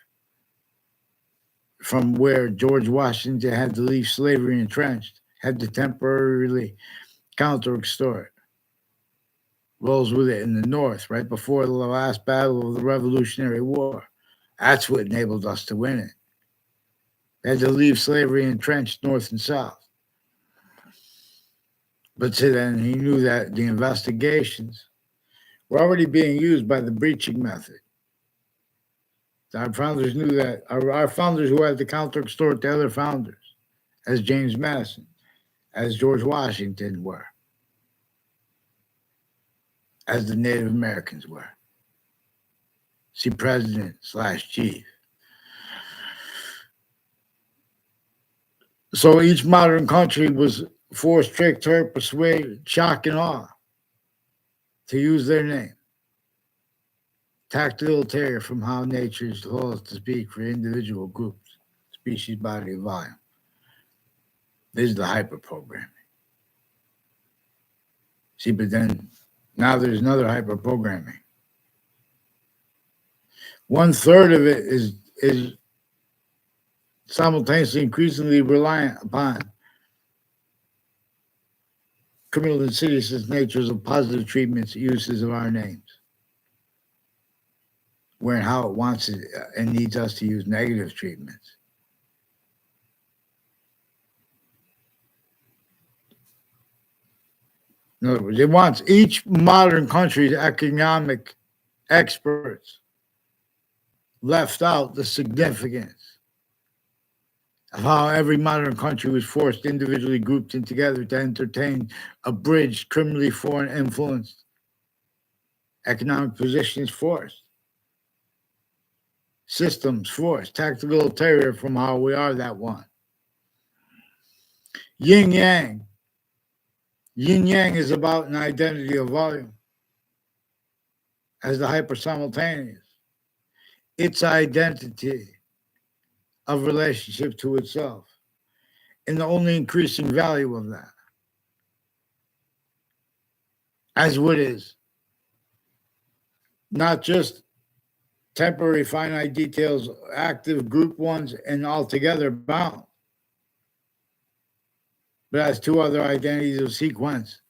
from where George Washington had to leave slavery entrenched, had to temporarily counter-extort. Rolls with it in the North, right before the last battle of the Revolutionary War. That's what enabled us to win it. They had to leave slavery entrenched North and South. But then he knew that the investigations were already being used by the breaching method. Our founders knew that. Our founders who had to counter-extort the other founders, as James Madison, as George Washington were, as the Native Americans were. See, president/chief. So each modern country was forced, tricked, hurt, persuaded, shock, and awe to use their name. Tactile ulterior from how nature holds to speak for individual groups, species, body, and volume. This is the hyper programming. See, but then Now there's another hyper programming. 1/3 of it is simultaneously increasingly reliant upon criminal insidious natures of positive treatments, uses of our names, where and how it wants it and needs us to use negative treatments. In other words, it wants each modern country's economic experts left out the significance of how every modern country was forced, individually grouped in together to entertain abridged, criminally foreign influenced economic positions forced, systems forced, tactical ulterior from how we are that one. Yin Yang. Yin Yang is about an identity of volume as the hyper simultaneous. Its identity of relationship to itself and the only increasing value of that. As what is not just temporary finite details, active group ones, and altogether bound, but as two other identities of sequence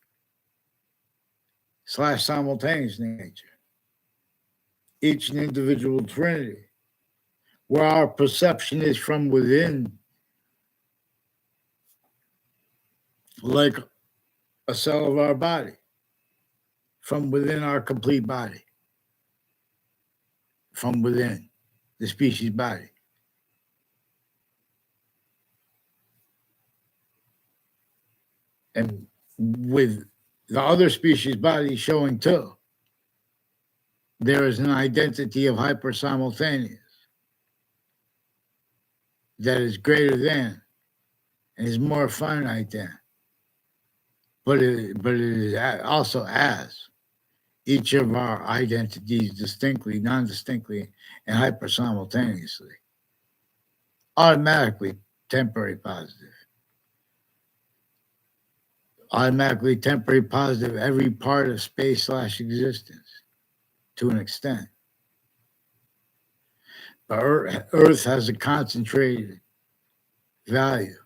/ simultaneous nature, each an individual trinity, where our perception is from within, like a cell of our body, from within our complete body, from within the species body. And with the other species body showing too, there is an identity of hyper simultaneous that is greater than and is more finite than, but it is also as each of our identities distinctly, non-distinctly, and hyper simultaneously, automatically temporary positive, automatically temporary positive every part of space / existence to an extent. But Earth has a concentrated value.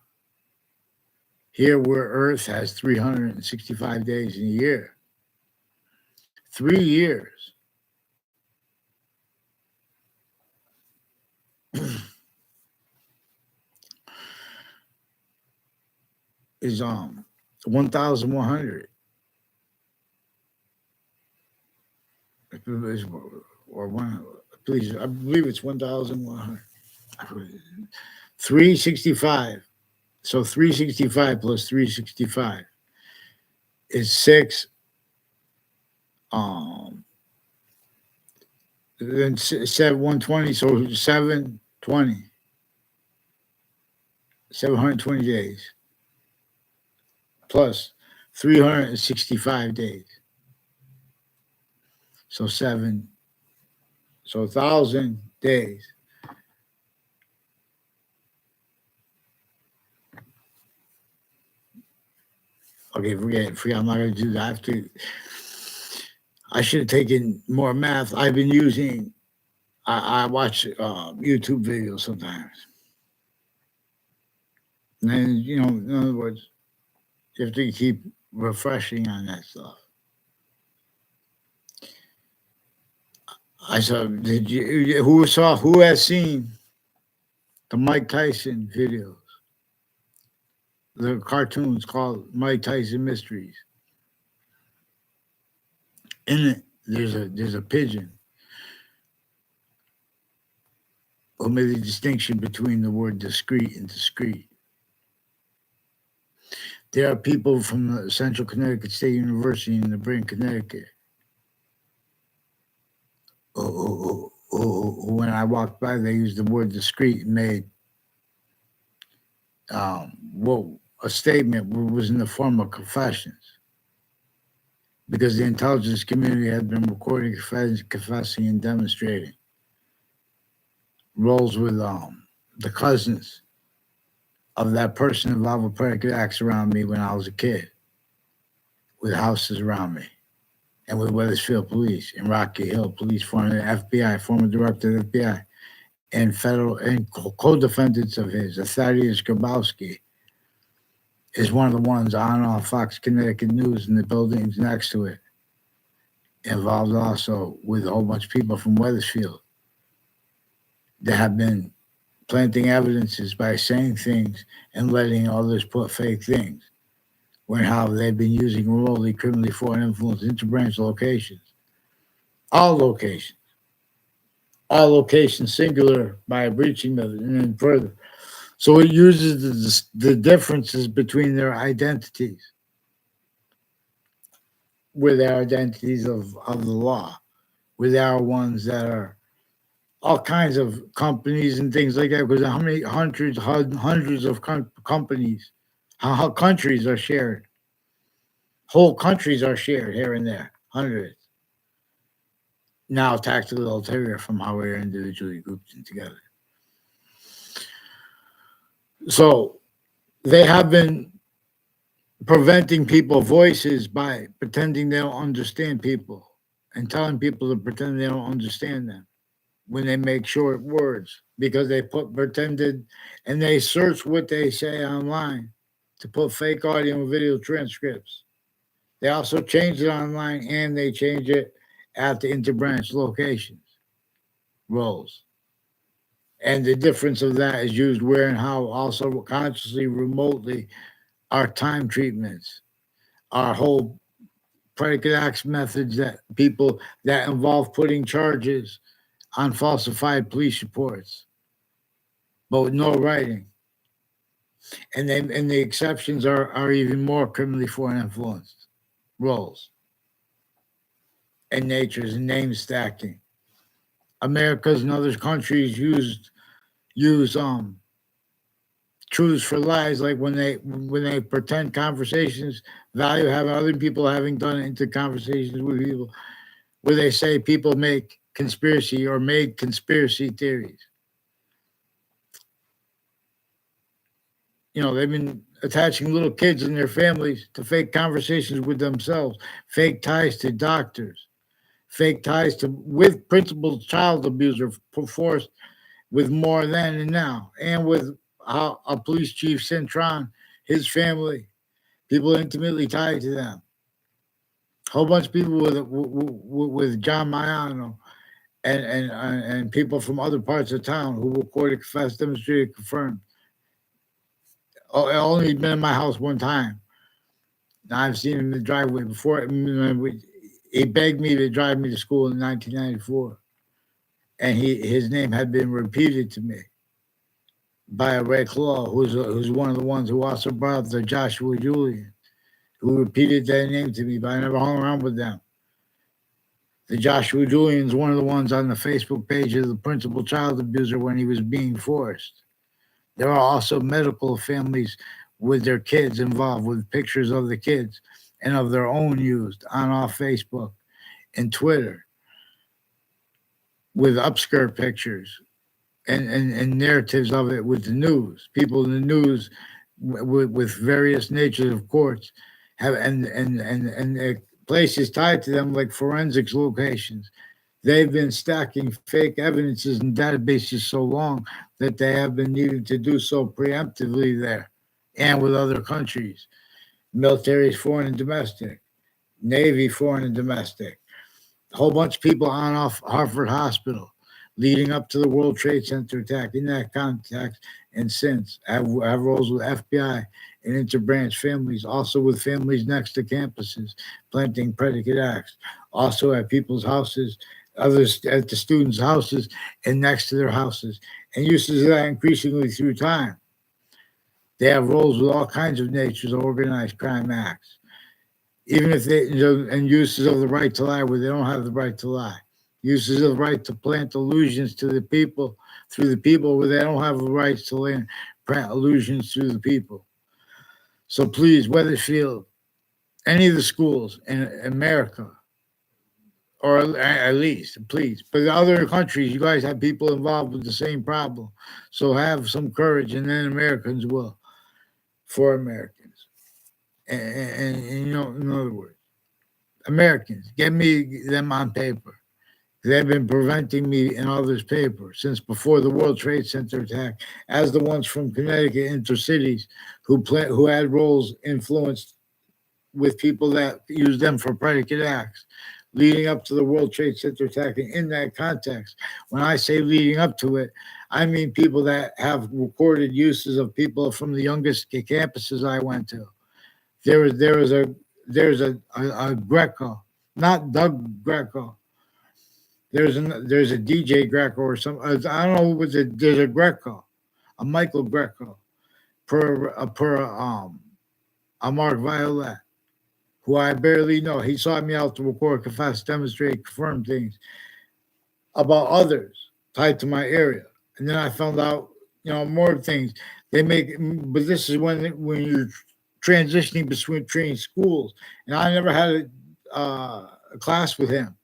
Here, where Earth has 365 days in a year, 3 years is 1,100, or one. Please, I believe it's 1,100. 365. So 365 plus 365 is 6. Then 120. So 720. 720 days plus 365 days. So 1,000 days. Okay, forget. I'm not going to do that. I should have taken more math. I've been using. I watch YouTube videos sometimes, and then in other words, you have to keep refreshing on that stuff. I saw. Did you? Who has seen the Mike Tyson videos? The cartoons called Mike Tyson Mysteries. In it, there's a pigeon who made the distinction between the word discrete and discrete. There are people from the Central Connecticut State University in the Bryn, Connecticut, who, when I walked by, they used the word discrete and made a statement was in the form of confessions, because the intelligence community had been recording, confessing, and demonstrating roles with the cousins of that person involved with predicate acts around me when I was a kid, with houses around me. and with Weathersfield Police and Rocky Hill Police, former FBI, former director of the FBI, and federal and co-defendants of his, Thaddeus Grabowski, is one of the ones on Fox Connecticut News and the buildings next to it, involved also with a whole bunch of people from Weathersfield that have been planting evidences by saying things and letting others put fake things. When how they've been using remotely criminally foreign influence interbranch locations, all locations, all locations singular by breaching them, and then further. So it uses the differences between their identities with our identities of the law, with our ones that are all kinds of companies and things like that. Because how many hundreds of companies, how countries are shared, whole countries are shared here and there, hundreds. Now tactical ulterior from how we're individually grouped in together. So they have been preventing people voices by pretending they don't understand people and telling people to pretend they don't understand them when they make short words because they put pretended and they search what they say online to put fake audio and video transcripts. They also change it online and they change it at the interbranch locations roles. And the difference of that is used where and how also consciously remotely our time treatments, our whole predicate acts methods that people that involve putting charges on falsified police reports, but with no writing. And the exceptions are even more criminally foreign influenced roles and natures and name stacking. America's and other countries use truths for lies, like when they pretend conversations value having other people having done it into conversations with people where they say people make conspiracy or made conspiracy theories. You know, they've been attaching little kids and their families to fake conversations with themselves, fake ties to doctors, fake ties to with principal child abuser forced with more then and now, and with a police chief Centron, his family, people intimately tied to them. A whole bunch of people with John Mayano and people from other parts of town who recorded, confessed, demonstrated, confirmed. Oh, only been in my house one time. I've seen him in the driveway before. He begged me to drive me to school in 1994, and his name had been repeated to me by a Ray Claw, who's one of the ones who also brought up the Joshua Julian, who repeated their name to me, but I never hung around with them. The Joshua Julian's one of the ones on the Facebook page of the principal child abuser when he was being forced. There are also medical families with their kids involved, with pictures of the kids and of their own used on off Facebook and Twitter with upskirt pictures and narratives of it with the news. People in the news with various natures of courts have and places tied to them like forensics locations. They've been stacking fake evidences and databases so long that they have been needing to do so preemptively there and with other countries. Militaries, foreign and domestic, Navy, foreign and domestic, a whole bunch of people on off Harvard Hospital leading up to the World Trade Center attack. In that context, and since have roles with FBI and interbranch families, also with families next to campuses, planting predicate acts, also at people's houses, others at the students' houses and next to their houses, and uses of that increasingly through time. They have roles with all kinds of natures of organized crime acts, even if they, and uses of the right to lie where they don't have the right to lie, uses of the right to plant illusions to the people through the people where they don't have the rights to plant illusions through the people. So please, Weathersfield, any of the schools in America, or at least, please, but the other countries, you guys have people involved with the same problem. So have some courage, and then Americans will for Americans. And you know, in other words. Americans, get me them on paper. They've been preventing me in others' paper since before the World Trade Center attack, as the ones from Connecticut intercities who had roles influenced with people that used them for predicate acts leading up to the World Trade Center attack. And in that context, when I say leading up to it, I mean people that have recorded uses of people from the youngest campuses I went to. There was a Greco, not Doug Greco. There's a DJ Greco or some. I don't know what there's a Greco, a Michael Greco per a Mark Violet, who I barely know. He sought me out to record, confess, demonstrate, confirm things about others tied to my area. And then I found out, more things. They make, but this is when you're transitioning between schools. And I never had a class with him,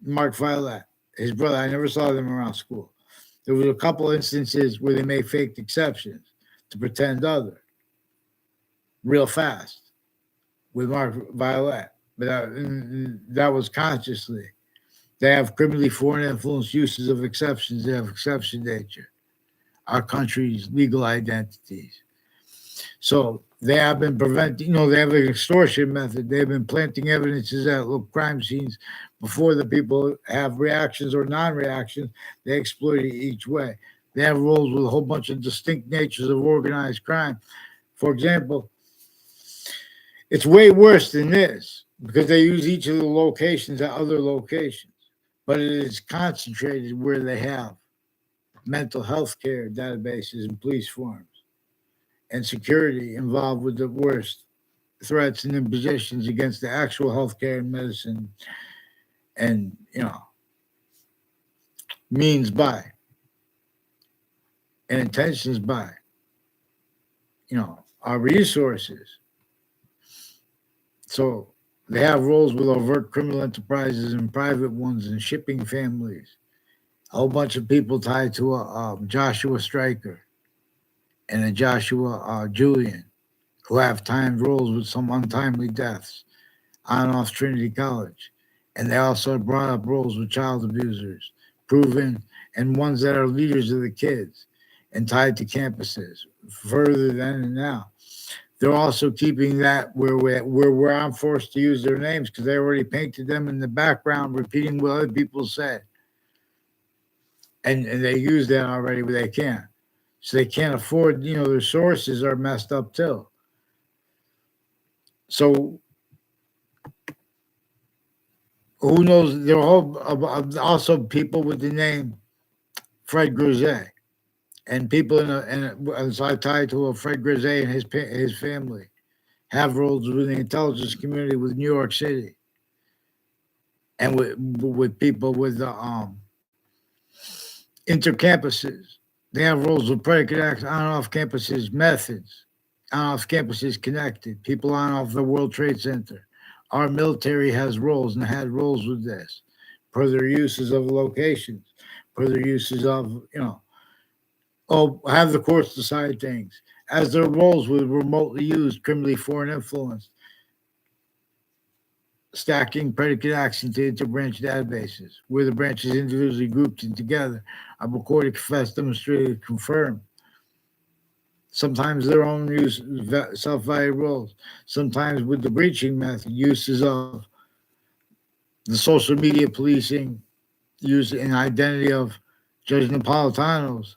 Mark Violet, his brother. I never saw them around school. There was a couple instances where they made fake exceptions to pretend other real fast with Mark Violet, but that was consciously. They have criminally foreign influence uses of exceptions. They have exception nature, our country's legal identities. So they have been preventing, they have an extortion method. They've been planting evidences at local crime scenes before the people have reactions or non reactions. They exploit it each way. They have roles with a whole bunch of distinct natures of organized crime. For example, it's way worse than this because they use each of the locations at other locations, but it is concentrated where they have mental health care databases and police forms and security involved with the worst threats and impositions against the actual healthcare and medicine and means by and intentions by our resources. So they have roles with overt criminal enterprises and private ones and shipping families. A whole bunch of people tied to a Joshua Stryker and a Joshua Julian who have timed roles with some untimely deaths on and off Trinity College. And they also brought up roles with child abusers, proven, and ones that are leaders of the kids and tied to campuses further than and now. They're also keeping that where I'm forced to use their names because they already painted them in the background, repeating what other people said. And they use that already, but they can't. So they can't afford, their sources are messed up too. So who knows? There are also people with the name Fred Grisey and people so I tied to a Fred Grisey and his family have roles within the intelligence community with New York City and with people with the intercampuses. They have roles with predicate acts on and off campuses, methods on and off campuses connected, people on and off the World Trade Center. Our military has roles and had roles with this per their uses of locations, per their uses of, have the courts decide things as their roles with remotely used criminally foreign influence, stacking predicate acts into interbranch databases, where the branches individually grouped and together are recorded, confessed, demonstrated, confirmed. Sometimes their own use self-value roles. Sometimes with the breaching method, uses of the social media policing, use and identity of Judge Napolitano's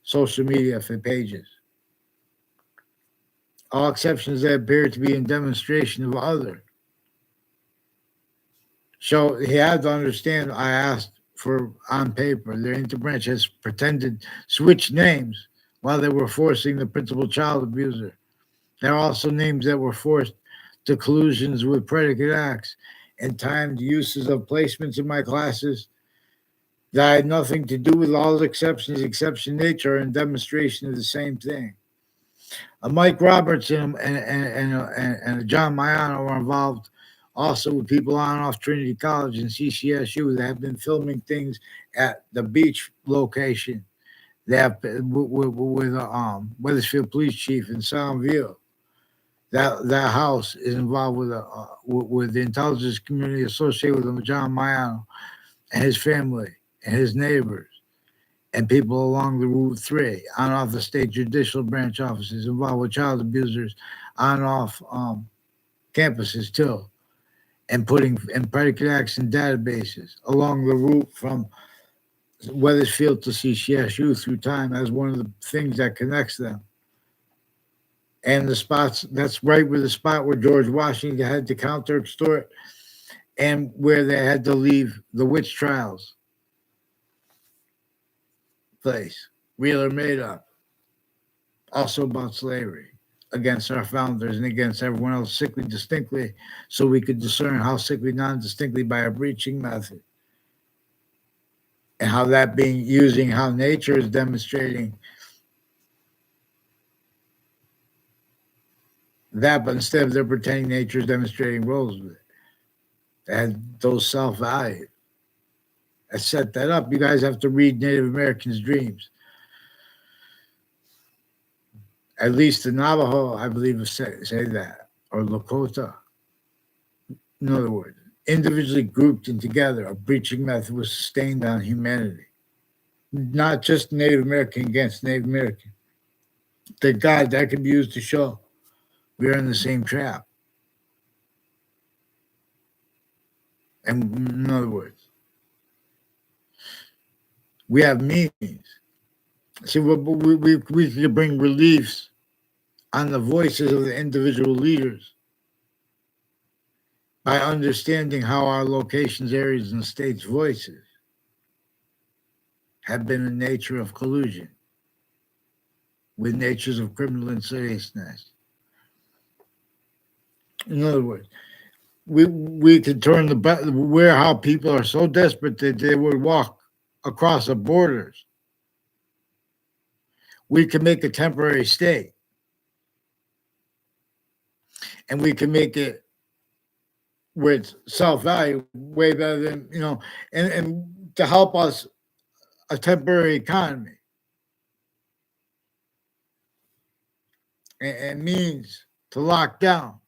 social media for pages. All exceptions that appear to be in demonstration of other. So he had to understand. I asked for on paper. Their interbranch has pretended switch names while they were forcing the principal child abuser. There are also names that were forced to collusions with predicate acts and timed uses of placements in my classes that had nothing to do with all exceptions, exception nature, and demonstration of the same thing. Mike Roberts and a John Maiano were involved also with people on and off Trinity College and CCSU that have been filming things at the beach location. They have with Weathersfield Police Chief in Soundview. that house is involved with the intelligence community associated with John Mayano and his family and his neighbors and people along the Route 3, on off the state judicial branch offices, involved with child abusers on off campuses too, and putting in predicate action databases along the route from Weathersfield to CCSU through time as one of the things that connects them. And the spots, that's right where the spot where George Washington had to counter extort and where they had to leave the witch trials place, real or made up, also about slavery against our founders and against everyone else sickly distinctly, so we could discern how sickly non-distinctly by a breaching method, and how that being using how nature is demonstrating that, but instead of their pretending nature is demonstrating roles with it, and those self-value. I set that up. You guys have to read Native Americans' dreams. At least the Navajo, I believe, say that, or Lakota. In other words, individually grouped and together, a breaching method was sustained on humanity. Not just Native American against Native American. Thank God that could be used to show we're in the same trap. And in other words, we have meanings. See, we can bring reliefs on the voices of the individual leaders by understanding how our locations, areas, and states' voices have been the nature of collusion with natures of criminal insidiousness. In other words, we could turn where how people are so desperate that they would walk across the borders. We can make a temporary state, and we can make it where it's self-value way better than and to help us a temporary economy and means to lock down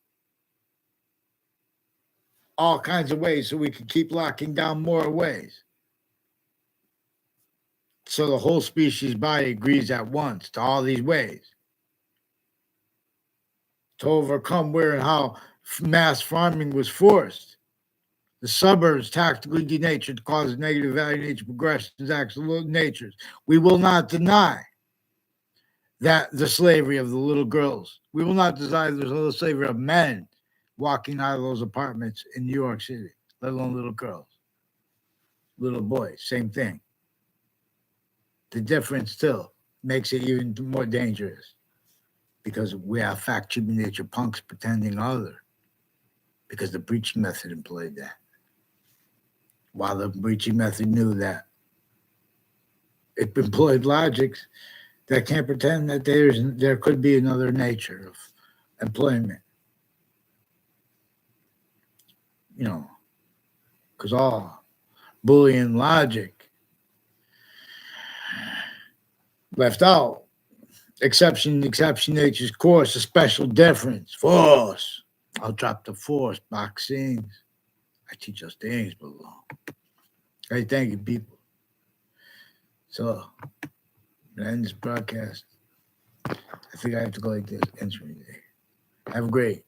all kinds of ways so we can keep locking down more ways. So the whole species body agrees at once to all these ways to overcome where and how mass farming was forced. The suburbs tactically denatured causes negative value nature progressions, absolute natures. We will not deny that the slavery of the little girls. We will not deny the little slavery of men walking out of those apartments in New York City, let alone little girls, little boys, same thing. The difference still makes it even more dangerous because we have fact human nature punks pretending other because the breaching method employed that. While the breaching method knew that it employed logics that can't pretend that there could be another nature of employment. Because all Boolean logic left out. Exception, nature's course, a special difference, force. I'll drop the force, boxings. I teach those things below. Hey, thank you, people. So, I end this broadcast. I think I have to go like this. Have a great